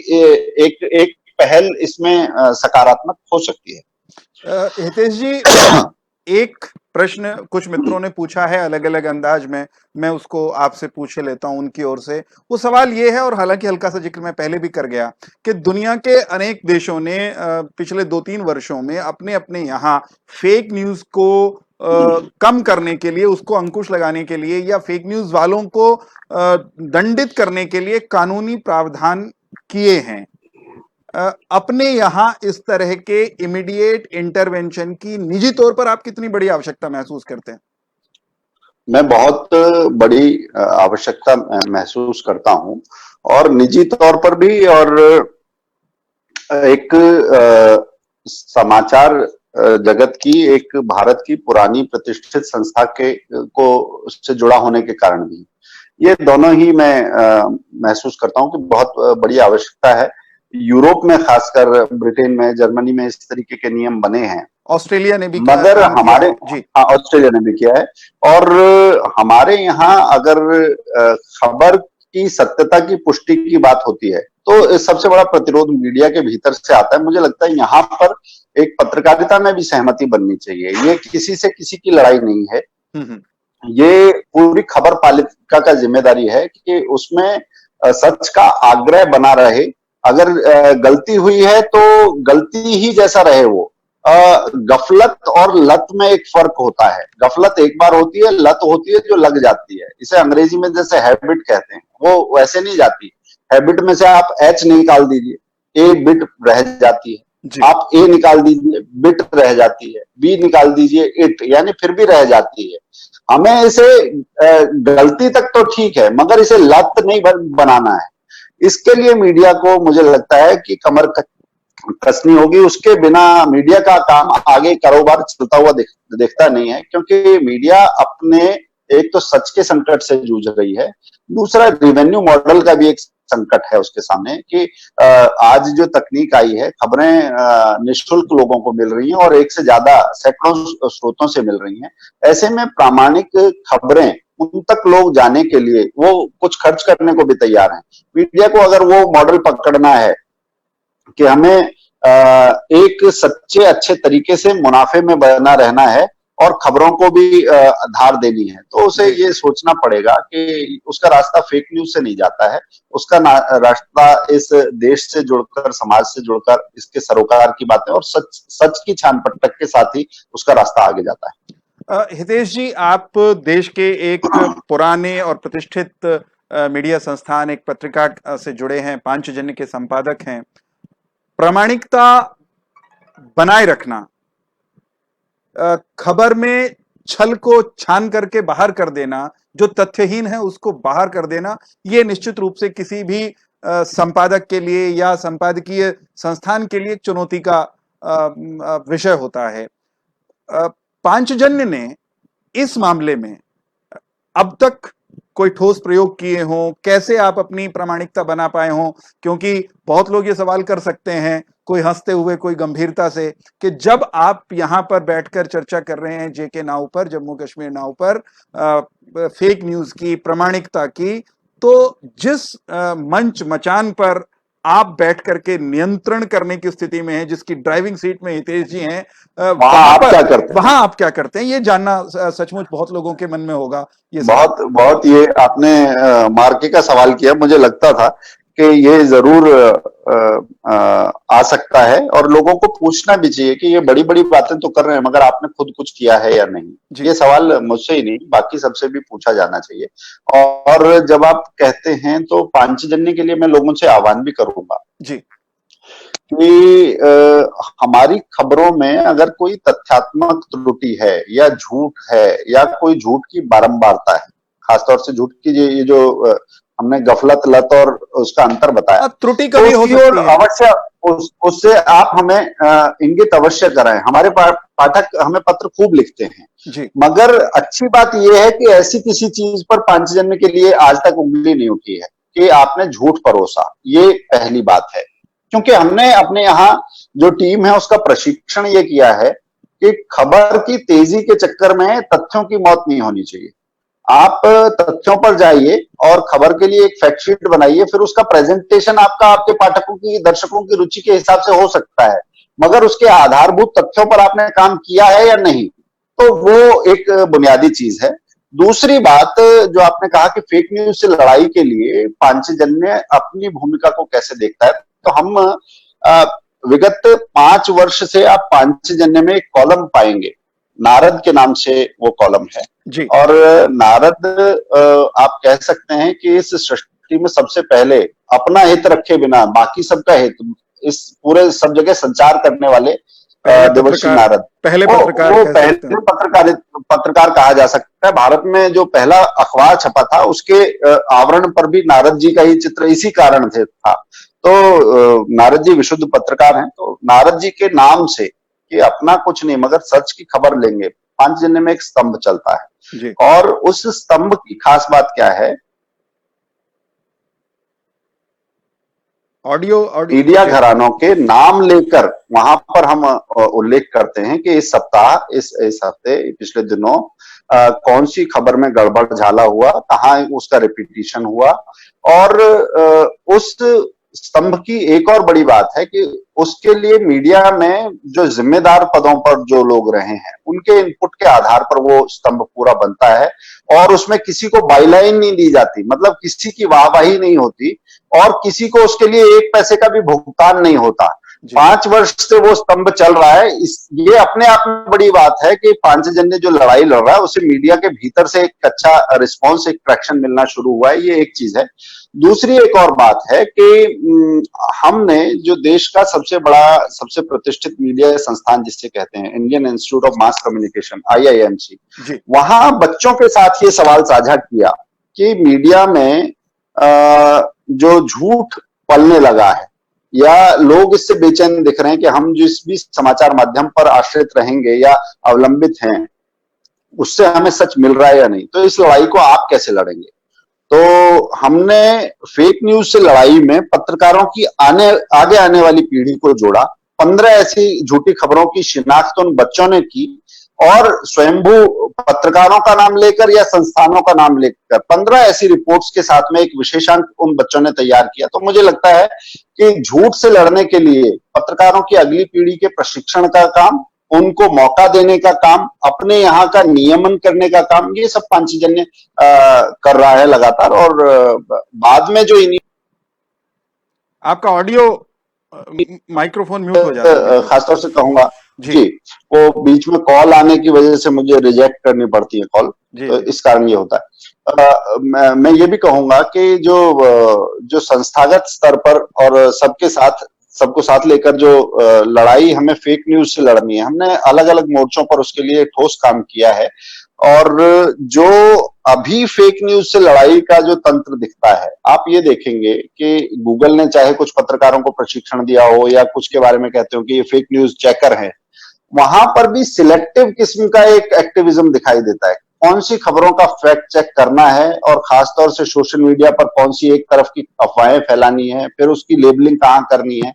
एक एक पहल इसमें सकारात्मक हो सकती है। हितेश जी, एक प्रश्न कुछ मित्रों ने पूछा है अलग अलग अंदाज में, मैं उसको आपसे पूछ लेता हूं उनकी ओर से। वो सवाल ये है, और हालांकि हल्का सा जिक्र मैं पहले भी कर गया, कि दुनिया के अनेक देशों ने पिछले 2-3 वर्षों में अपने अपने यहाँ फेक न्यूज को कम करने के लिए, उसको अंकुश लगाने के लिए, या फेक न्यूज वालों को दंडित करने के लिए कानूनी प्रावधान किए हैं। अपने यहां इस तरह के इमीडिएट इंटरवेंशन की निजी तौर पर आप कितनी बड़ी आवश्यकता महसूस करते हैं? मैं बहुत बड़ी आवश्यकता महसूस करता हूं, और निजी तौर पर भी, और एक समाचार जगत की, एक भारत की पुरानी प्रतिष्ठित संस्था के को से जुड़ा होने के कारण भी, ये दोनों ही मैं महसूस करता हूं कि बहुत बड़ी आवश्यकता है। यूरोप में, खासकर ब्रिटेन में, जर्मनी में इस तरीके के नियम बने हैं, ऑस्ट्रेलिया ने भी मगर काम किया हमारे, है जी। हाँ, ऑस्ट्रेलिया ने भी किया है। और हमारे यहाँ अगर खबर की सत्यता की पुष्टि की बात होती है, तो सबसे बड़ा प्रतिरोध मीडिया के भीतर से आता है। मुझे लगता है यहाँ पर एक पत्रकारिता में भी सहमति बननी चाहिए। ये किसी से किसी की लड़ाई नहीं है, ये पूरी खबर पालिका का जिम्मेदारी है कि उसमें सच का आग्रह बना रहे। अगर गलती हुई है तो गलती ही जैसा रहे वो। गफलत और लत में एक फर्क होता है। गफलत एक बार होती है, लत होती है जो लग जाती है। इसे अंग्रेजी में जैसे हैबिट कहते हैं, वो वैसे नहीं जाती। हैबिट में से आप एच निकाल दीजिए, ए बिट रह जाती है। आप ए निकाल दीजिए, बिट रह जाती है। बी निकाल दीजिए, इट, यानी फिर भी रह जाती है। हमें इसे गलती तक तो ठीक है, मगर इसे लत नहीं बनाना है। इसके लिए मीडिया को, मुझे लगता है कि कमर कसनी होगी। उसके बिना मीडिया का काम आगे कारोबार चलता हुआ देखता नहीं है, क्योंकि मीडिया अपने, एक तो सच के संकट से जूझ रही है, दूसरा रेवेन्यू मॉडल का भी एक संकट है उसके सामने कि आज जो तकनीक आई है, खबरें निःशुल्क लोगों को मिल रही हैं, और एक से ज्यादा सैकड़ों स्रोतों से मिल रही हैं। ऐसे में प्रामाणिक खबरें उन तक लोग जाने के लिए वो कुछ खर्च करने को भी तैयार हैं। मीडिया को अगर वो मॉडल पकड़ना है कि हमें एक सच्चे अच्छे तरीके से मुनाफे में बना रहना है, और खबरों को भी धार देनी है, तो उसे ये सोचना पड़ेगा कि उसका रास्ता फेक न्यूज से नहीं जाता है। उसका रास्ता इस देश से जुड़कर, समाज से जुड़कर, इसके सरोकार की बातें और सच की छान पटक के साथ ही उसका रास्ता आगे जाता है। हितेश जी, आप देश के एक पुराने और प्रतिष्ठित मीडिया संस्थान, एक पत्रिका से जुड़े हैं, पांचजन्य के संपादक हैं। प्रामाणिकता बनाए रखना खबर में छल को छान करके बाहर कर देना, जो तथ्यहीन है उसको बाहर कर देना, ये निश्चित रूप से किसी भी संपादक के लिए या संपादकीय संस्थान के लिए एक चुनौती का विषय होता है। पांचजन्य ने इस मामले में अब तक कोई ठोस प्रयोग किए हों, कैसे आप अपनी प्रामाणिकता बना पाए हों? क्योंकि बहुत लोग ये सवाल कर सकते हैं, कोई हंसते हुए, कोई गंभीरता से, कि जब आप यहां पर बैठकर चर्चा कर रहे हैं जेके नाउ पर, जम्मू कश्मीर नाउ पर, फेक न्यूज की प्रामाणिकता की, तो जिस मंच मचान पर आप बैठ करके नियंत्रण करने की स्थिति में है, जिसकी ड्राइविंग सीट में हितेश जी हैं, वहां आप क्या करते हैं? ये जानना सचमुच बहुत लोगों के मन में होगा। ये बहुत ये आपने मार्के का सवाल किया। मुझे लगता था कि ये जरूर आ सकता है और लोगों को पूछना भी चाहिए कि ये बड़ी बड़ी बातें तो कर रहे हैं मगर आपने खुद कुछ किया है या नहीं। ये सवाल मुझसे ही नहीं, बाकी सबसे भी पूछा जाना चाहिए। और जब आप कहते हैं तो पांचजन्य के लिए मैं लोगों से आह्वान भी करूंगा जी कि हमारी खबरों में अगर कोई तथ्यात्मक त्रुटि है या झूठ है या कोई झूठ की बारंबारता है, खासतौर से झूठ की ये जो हमने गफलत, लत और उसका अंतर बताया, त्रुटि कभी हो सकती है, अवश्य उससे आप हमें इंगित अवश्य कराएं। हमारे पाठक हमें पत्र खूब लिखते हैं जी। मगर अच्छी बात यह है कि ऐसी किसी चीज पर पांचजन्य के लिए आज तक उंगली नहीं उठी है कि आपने झूठ परोसा। ये पहली बात है, क्योंकि हमने अपने यहाँ जो टीम है उसका प्रशिक्षण ये किया है कि खबर की तेजी के चक्कर में तथ्यों की मौत नहीं होनी चाहिए। आप तथ्यों पर जाइए और खबर के लिए एक फैक्ट शीट बनाइए, फिर उसका प्रेजेंटेशन आपका आपके पाठकों की, दर्शकों की रुचि के हिसाब से हो सकता है, मगर उसके आधारभूत तथ्यों पर आपने काम किया है या नहीं, तो वो एक बुनियादी चीज है। दूसरी बात जो आपने कहा कि फेक न्यूज से लड़ाई के लिए पांचजन्य अपनी भूमिका को कैसे देखता है, तो हम विगत 5 वर्ष से आप पांचजन्य में एक कॉलम पाएंगे, नारद के नाम से वो कॉलम है जी। और नारद आप कह सकते हैं कि इस सृष्टि में सबसे पहले अपना हित रखे बिना बाकी सबका हित इस पूरे सब जगह संचार करने वाले देवर्षि नारद, पहले वो पत्रकार पत्रकार कहा जा सकता है। भारत में जो पहला अखबार छपा था उसके आवरण पर भी नारद जी का ही चित्र इसी कारण था। तो नारद जी विशुद्ध पत्रकार हैं, तो नारद जी के नाम से कि अपना कुछ नहीं मगर सच की खबर लेंगे, पांचजन्य में एक स्तंभ चलता है जी। और उस स्तंभ की खास बात क्या है, ऑडियो मीडिया घरानों के नाम लेकर वहां पर हम उल्लेख करते हैं कि इस सप्ताह, इस हफ्ते, पिछले दिनों कौन सी खबर में गड़बड़ झाला हुआ, कहाँ उसका रिपीटिशन हुआ। और उस स्तंभ की एक और बड़ी बात है कि उसके लिए मीडिया में जो जिम्मेदार पदों पर जो लोग रहे हैं उनके इनपुट के आधार पर वो स्तंभ पूरा बनता है और उसमें किसी को बाईलाइन नहीं दी जाती, मतलब किसी की वाहवाही नहीं होती और किसी को उसके लिए एक पैसे का भी भुगतान नहीं होता। 5 वर्ष से वो स्तंभ चल रहा है। ये अपने आप में बड़ी बात है कि पांचजन्य जो लड़ाई लड़ रहा है उसे मीडिया के भीतर से एक अच्छा रिस्पॉन्स, एक ट्रैक्शन मिलना शुरू हुआ है, ये एक चीज है। दूसरी एक और बात है कि हमने जो देश का सबसे बड़ा, सबसे प्रतिष्ठित मीडिया संस्थान जिससे कहते हैं Indian institute of mass communication, IIMC, वहां बच्चों के साथ ये सवाल साझा किया कि मीडिया में जो झूठ पलने लगा है या लोग इससे बेचैन दिख रहे हैं कि हम जिस भी समाचार माध्यम पर आश्रित रहेंगे या अवलंबित हैं उससे हमें सच मिल रहा है या नहीं, तो इस लड़ाई को आप कैसे लड़ेंगे। तो हमने फेक न्यूज से लड़ाई में पत्रकारों की आगे आने वाली पीढ़ी को जोड़ा। 15 ऐसी झूठी खबरों की शिनाख्त उन बच्चों ने की और स्वयंभू पत्रकारों का नाम लेकर या संस्थानों का नाम लेकर 15 ऐसी रिपोर्ट्स के साथ में एक विशेषांक उन बच्चों ने तैयार किया। तो मुझे लगता है कि झूठ से लड़ने के लिए पत्रकारों की अगली पीढ़ी के प्रशिक्षण का काम, उनको मौका देने का काम, अपने यहाँ का नियमन करने का काम, ये सब पांचजन्य कर रहा है लगातार। और बाद में जो आपका ऑडियो माइक्रोफोन म्यूट हो जाता है, खासतौर से कहूंगा जी, वो बीच में कॉल आने की वजह से मुझे रिजेक्ट करनी पड़ती है कॉल, तो इस कारण ये होता है। मैं ये भी कहूंगा कि जो संस्थागत स्तर पर और सबके साथ सबको साथ लेकर जो लड़ाई हमें फेक न्यूज से लड़नी है, हमने अलग अलग मोर्चों पर उसके लिए ठोस काम किया है। और जो अभी फेक न्यूज से लड़ाई का जो तंत्र दिखता है, आप ये देखेंगे कि गूगल ने चाहे कुछ पत्रकारों को प्रशिक्षण दिया हो या कुछ के बारे में कहते हो कि ये फेक न्यूज चेकर है, वहां पर भी सिलेक्टिव किस्म का एक एक्टिविज्म दिखाई देता है। कौन सी खबरों का फैक्ट चेक करना है और खासतौर से सोशल मीडिया पर कौन सी एक तरफ की अफवाहें फैलानी है, फिर उसकी लेबलिंग कहां करनी है,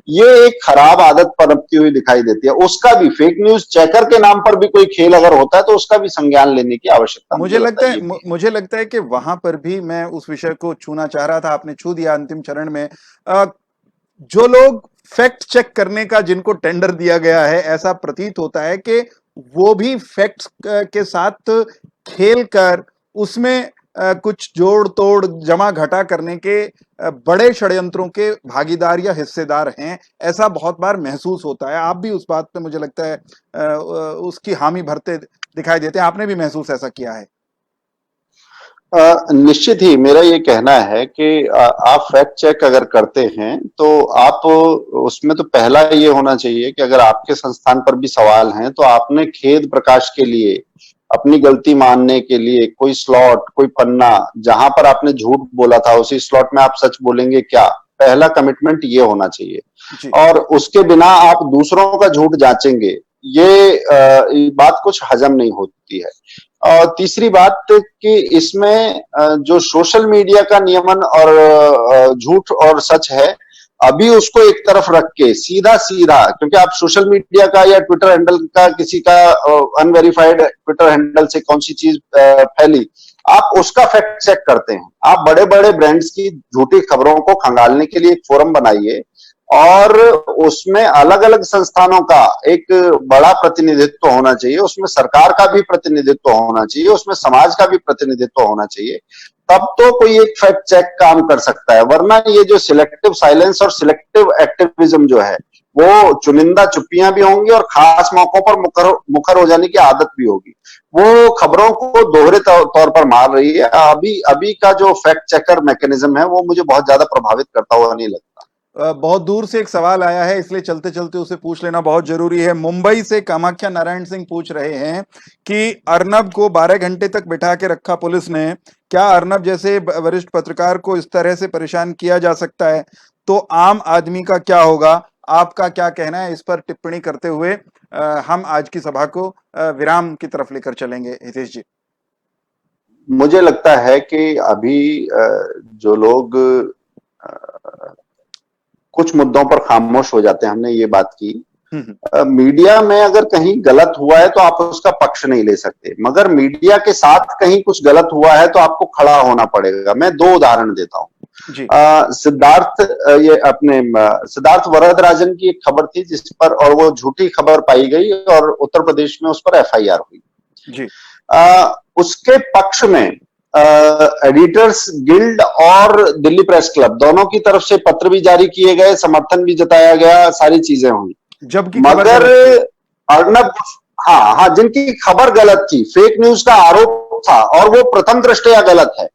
ये एक खराब आदत पनपती हुई दिखाई देती है। उसका भी फेक न्यूज चेकर के नाम पर भी कोई खेल अगर होता है तो उसका भी संज्ञान लेने की आवश्यकता मुझे लगता है कि वहां पर भी मैं उस विषय को छूना चाह रहा था, आपने छू दिया अंतिम चरण में। जो लोग फैक्ट चेक करने का जिनको टेंडर दिया गया है, ऐसा प्रतीत होता है कि वो भी फैक्ट्स के साथ खेल कर उसमें कुछ जोड़ तोड़ जमा घटा करने के बड़े षड्यंत्रों के भागीदार या हिस्सेदार हैं, ऐसा बहुत बार महसूस होता है। आप भी उस बात पे मुझे लगता है उसकी हामी भरते दिखाई देते हैं, आपने भी महसूस ऐसा किया है? निश्चित ही मेरा ये कहना है कि आप फैक्ट चेक अगर करते हैं तो आप उसमें तो पहला ये होना चाहिए कि अगर आपके संस्थान पर भी सवाल हैं तो आपने खेद प्रकाश के लिए, अपनी गलती मानने के लिए कोई स्लॉट, कोई पन्ना जहां पर आपने झूठ बोला था उसी स्लॉट में आप सच बोलेंगे क्या, पहला कमिटमेंट ये होना चाहिए। और उसके बिना आप दूसरों का झूठ जांचेंगे, ये बात कुछ हजम नहीं होती है। और तीसरी बात कि इसमें जो सोशल मीडिया का नियमन और झूठ और सच है, अभी उसको एक तरफ रख के सीधा सीधा, क्योंकि आप सोशल मीडिया का या ट्विटर हैंडल का किसी का अनवेरिफाइड ट्विटर हैंडल से कौन सी चीज फैली, आप उसका फैक्ट चेक करते हैं। आप बड़े बड़े ब्रांड्स की झूठी खबरों को खंगालने के लिए एक फोरम बनाइए और उसमें अलग अलग संस्थानों का एक बड़ा प्रतिनिधित्व होना चाहिए, उसमें सरकार का भी प्रतिनिधित्व होना चाहिए, उसमें समाज का भी प्रतिनिधित्व होना चाहिए, तब तो कोई एक फैक्ट चेक काम कर सकता है। वरना ये जो सिलेक्टिव साइलेंस और सिलेक्टिव एक्टिविज्म जो है, वो चुनिंदा चुप्पियां भी होंगी और खास मौकों पर मुखर हो जाने की आदत भी होगी। वो खबरों को दोहरे तौर पर मार रही है। अभी का जो फैक्ट चेकर मैकेनिज्म है वो मुझे बहुत ज्यादा प्रभावित करता हुआ नहीं लगता। बहुत दूर से एक सवाल आया है, इसलिए चलते चलते उसे पूछ लेना बहुत जरूरी है। मुंबई से कामाख्या नारायण सिंह पूछ रहे हैं कि अर्नब को 12 घंटे तक बिठा के रखा पुलिस ने, क्या अर्नब जैसे वरिष्ठ पत्रकार को इस तरह से परेशान किया जा सकता है तो आम आदमी का क्या होगा? आपका क्या कहना है इस पर? टिप्पणी करते हुए हम आज की सभा को विराम की तरफ लेकर चलेंगे। हितेश जी, मुझे लगता है कि अभी जो लोग कुछ मुद्दों पर खामोश हो जाते हैं, हमने ये बात की, मीडिया में अगर कहीं गलत हुआ है तो आप उसका पक्ष नहीं ले सकते, मगर मीडिया के साथ कहीं कुछ गलत हुआ है तो आपको खड़ा होना पड़ेगा। मैं 2 उदाहरण देता हूँ। सिद्धार्थ वरदराजन की एक खबर थी जिस पर, और वो झूठी खबर पाई गई और उत्तर प्रदेश में उस पर FIR हुई जी। उसके पक्ष में एडिटर्स गिल्ड और दिल्ली प्रेस क्लब दोनों की तरफ से पत्र भी जारी किए गए, समर्थन भी जताया गया, सारी चीजें हुई, जबकि मगर अर्नब, हाँ, जिनकी खबर गलत थी, फेक न्यूज का आरोप था और वो प्रथम दृष्टया गलत है,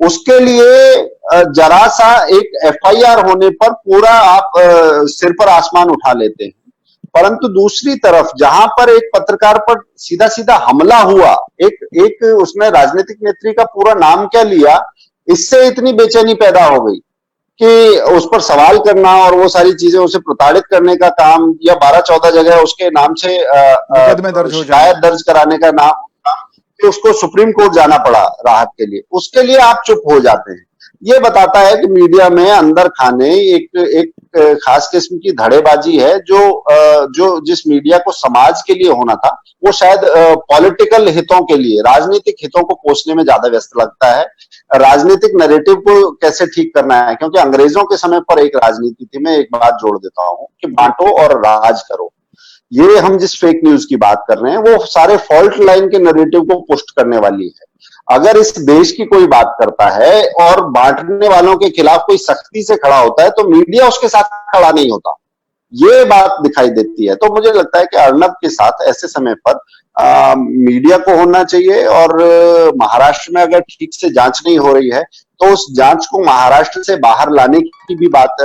उसके लिए जरा सा एक FIR होने पर पूरा आप सिर पर आसमान उठा लेते हैं। परंतु दूसरी तरफ जहां पर एक पत्रकार पर सीधा सीधा हमला हुआ, एक उसने राजनीतिक नेत्री का पूरा नाम क्या लिया, इससे इतनी बेचैनी पैदा हो गई कि उस पर सवाल करना और वो सारी चीजें उसे प्रताड़ित करने का काम, या 12-14 जगह उसके नाम से शिकायत दर्ज कराने का नाम, कि उसको सुप्रीम कोर्ट जाना पड़ा राहत के लिए, उसके लिए आप चुप हो जाते हैं। ये बताता है कि मीडिया में अंदर खाने एक खास किस्म की धड़ेबाजी है, जो जिस मीडिया को समाज के लिए होना था वो शायद पॉलिटिकल हितों के लिए, राजनीतिक हितों को पोषने में ज्यादा व्यस्त लगता है। राजनीतिक नैरेटिव को कैसे ठीक करना है, क्योंकि अंग्रेजों के समय पर एक राजनीति थी। मैं एक बात जोड़ देता हूं कि बांटो और राज करो। ये हम जिस फेक न्यूज की बात कर रहे हैं वो सारे फॉल्ट लाइन के नैरेटिव को पुष्ट करने वाली है। अगर इस देश की कोई बात करता है और बांटने वालों के खिलाफ कोई सख्ती से खड़ा होता है तो मीडिया उसके साथ खड़ा नहीं होता, ये बात दिखाई देती है। तो मुझे लगता है कि अर्नब के साथ ऐसे समय पर मीडिया को होना चाहिए, और महाराष्ट्र में अगर ठीक से जांच नहीं हो रही है तो उस जांच को महाराष्ट्र से बाहर लाने की भी बात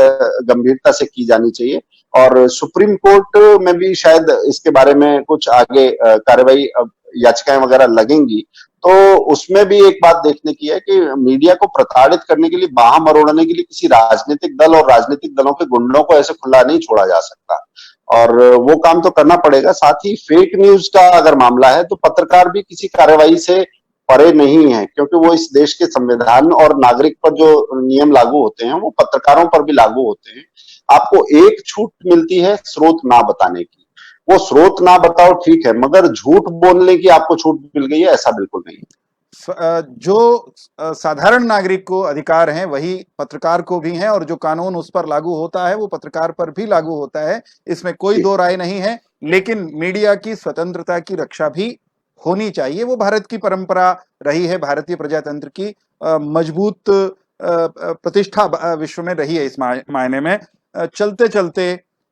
गंभीरता से की जानी चाहिए। और सुप्रीम कोर्ट में भी शायद इसके बारे में कुछ आगे कार्रवाई, याचिकाएं वगैरह लगेंगी। तो उसमें भी एक बात देखने की है कि मीडिया को प्रताड़ित करने के लिए, बाह मरोड़ने के लिए किसी राजनीतिक दल और राजनीतिक दलों के गुंडों को ऐसे खुला नहीं छोड़ा जा सकता, और वो काम तो करना पड़ेगा। साथ ही फेक न्यूज का अगर मामला है तो पत्रकार भी किसी कार्रवाई से परे नहीं है, क्योंकि वो इस देश के संविधान और नागरिक पर जो नियम लागू होते हैं वो पत्रकारों पर भी लागू होते हैं। आपको एक छूट मिलती है स्रोत ना बताने की, वो स्रोत ना बताओ ठीक है, मगर झूठ बोलने की आपको छूट मिल गई है ऐसा बिल्कुल नहीं। जो साधारण नागरिक को अधिकार हैं वही पत्रकार को भी हैं, और जो कानून उस पर लागू होता है वो पत्रकार पर भी लागू होता है, इसमें कोई दो राय नहीं है। लेकिन मीडिया की स्वतंत्रता की रक्षा भी होनी चाहिए, वो भारत की परंपरा रही है, भारतीय प्रजातंत्र की मजबूत प्रतिष्ठा विश्व में रही है इस मायने में। चलते चलते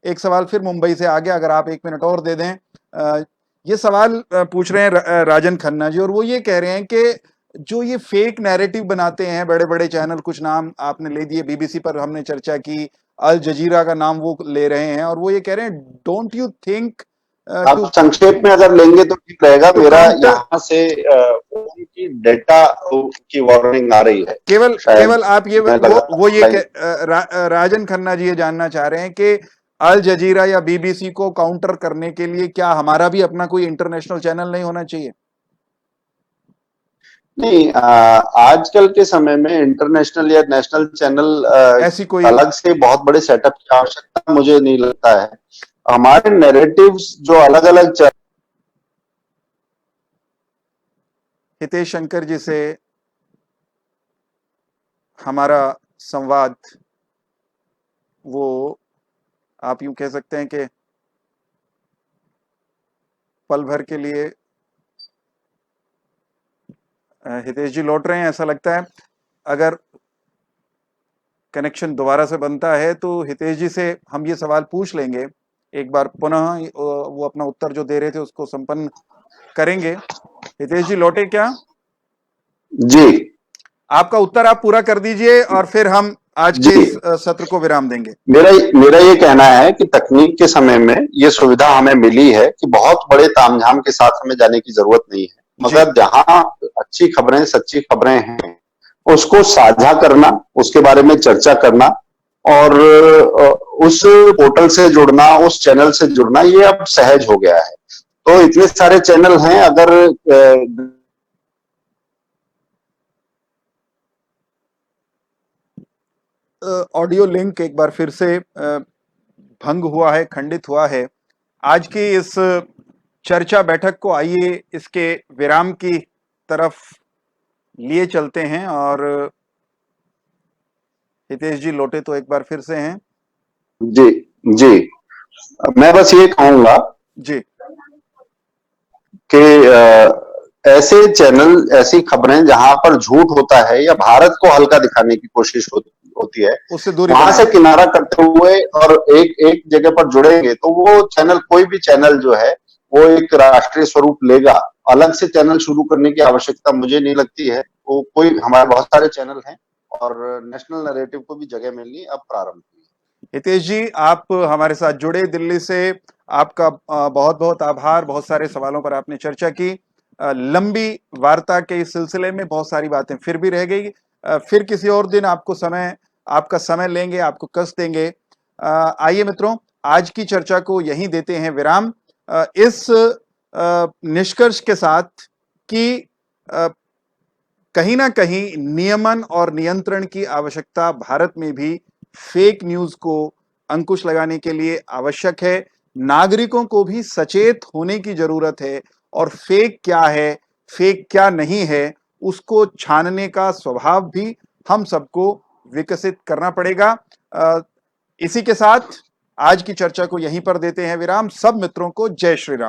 एक सवाल फिर मुंबई से आ गया, अगर आप 1 मिनट और दे दें। ये सवाल पूछ रहे हैं राजन खन्ना जी, और वो ये कह रहे हैं कि जो ये फेक नैरेटिव बनाते हैं बड़े बड़े चैनल, कुछ नाम आपने ले दिए, बीबीसी पर हमने चर्चा की, अल जजीरा का नाम वो ले रहे हैं, और वो ये कह रहे हैं डोंट यू थिंक आप संक्षेप में अगर लेंगे तो ठीक रहेगा। मेरा यहाँ से उनकी डेटा की वार्निंग आ रही है। केवल आप ये वो ये राजन खन्ना जी ये जानना चाह रहे हैं कि अल जजीरा या बीबीसी को काउंटर करने के लिए क्या हमारा भी अपना कोई इंटरनेशनल चैनल नहीं होना चाहिए? नहीं, आजकल के समय में इंटरनेशनल या नेशनल चैनल ऐसी कोई अलग से बहुत बड़े सेटअप की आवश्यकता मुझे नहीं लगता है। हमारे नैरेटिव्स जो अलग अलग हितेश शंकर जी से हमारा संवाद, वो आप यूं कह सकते हैं कि पल भर के लिए हितेश जी लौट रहे हैं ऐसा लगता है। अगर कनेक्शन दोबारा से बनता है तो हितेश जी से हम ये सवाल पूछ लेंगे एक बार पुनः, वो अपना उत्तर जो दे रहे थे उसको संपन्न करेंगे। हितेश जी लौटे क्या? जी, आपका उत्तर आप पूरा कर दीजिए और फिर हम आज के इस सत्र को विराम देंगे। मेरा ये कहना है कि तकनीक के समय में ये सुविधा हमें मिली है कि बहुत बड़े तामझाम के साथ हमें जाने की जरूरत नहीं है, मगर जहां अच्छी खबरें, सच्ची खबरें हैं उसको साझा करना, उसके बारे में चर्चा करना और उस पोर्टल से जुड़ना, उस चैनल से जुड़ना, ये अब सहज हो गया है। तो इतने सारे चैनल हैं, अगर ऑडियो लिंक एक बार फिर से भंग हुआ है, खंडित हुआ है। आज की इस चर्चा बैठक को आइए इसके विराम की तरफ लिए चलते हैं, और हितेश जी लौटे तो एक बार फिर से हैं। जी जी, मैं बस ये कहूंगा जी कि ऐसे चैनल, ऐसी खबरें जहां पर झूठ होता है या भारत को हल्का दिखाने की कोशिश होती है, उससे दूरी वहां से किनारा करते हुए और एक जगह पर जुड़ेंगे तो वो चैनल, कोई भी चैनल जो है वो एक राष्ट्रीय स्वरूप लेगा। अलग से चैनल शुरू करने की आवश्यकता मुझे नहीं लगती है। वो कोई, हमारे बहुत सारे चैनल हैं और नेशनल नैरेटिव को भी जगह मिलनी अब प्रारंभ हुई। हितेश जी, आप हमारे साथ जुड़े दिल्ली से, आपका बहुत बहुत आभार। बहुत सारे सवालों पर आपने चर्चा की। लंबी वार्ता के इस सिलसिले में बहुत सारी बातें फिर भी रह गई। फिर किसी और दिन आपका समय लेंगे, आपको कष्ट देंगे। आइए मित्रों, आज की चर्चा को यहीं देते हैं विराम, इस निष्कर्ष के साथ कि कहीं ना कहीं नियमन और नियंत्रण की आवश्यकता भारत में भी फेक न्यूज को अंकुश लगाने के लिए आवश्यक है। नागरिकों को भी सचेत होने की जरूरत है, और फेक क्या है, फेक क्या नहीं है, उसको छानने का स्वभाव भी हम सबको विकसित करना पड़ेगा। इसी के साथ आज की चर्चा को यहीं पर देते हैं विराम। सब मित्रों को जय श्री राम।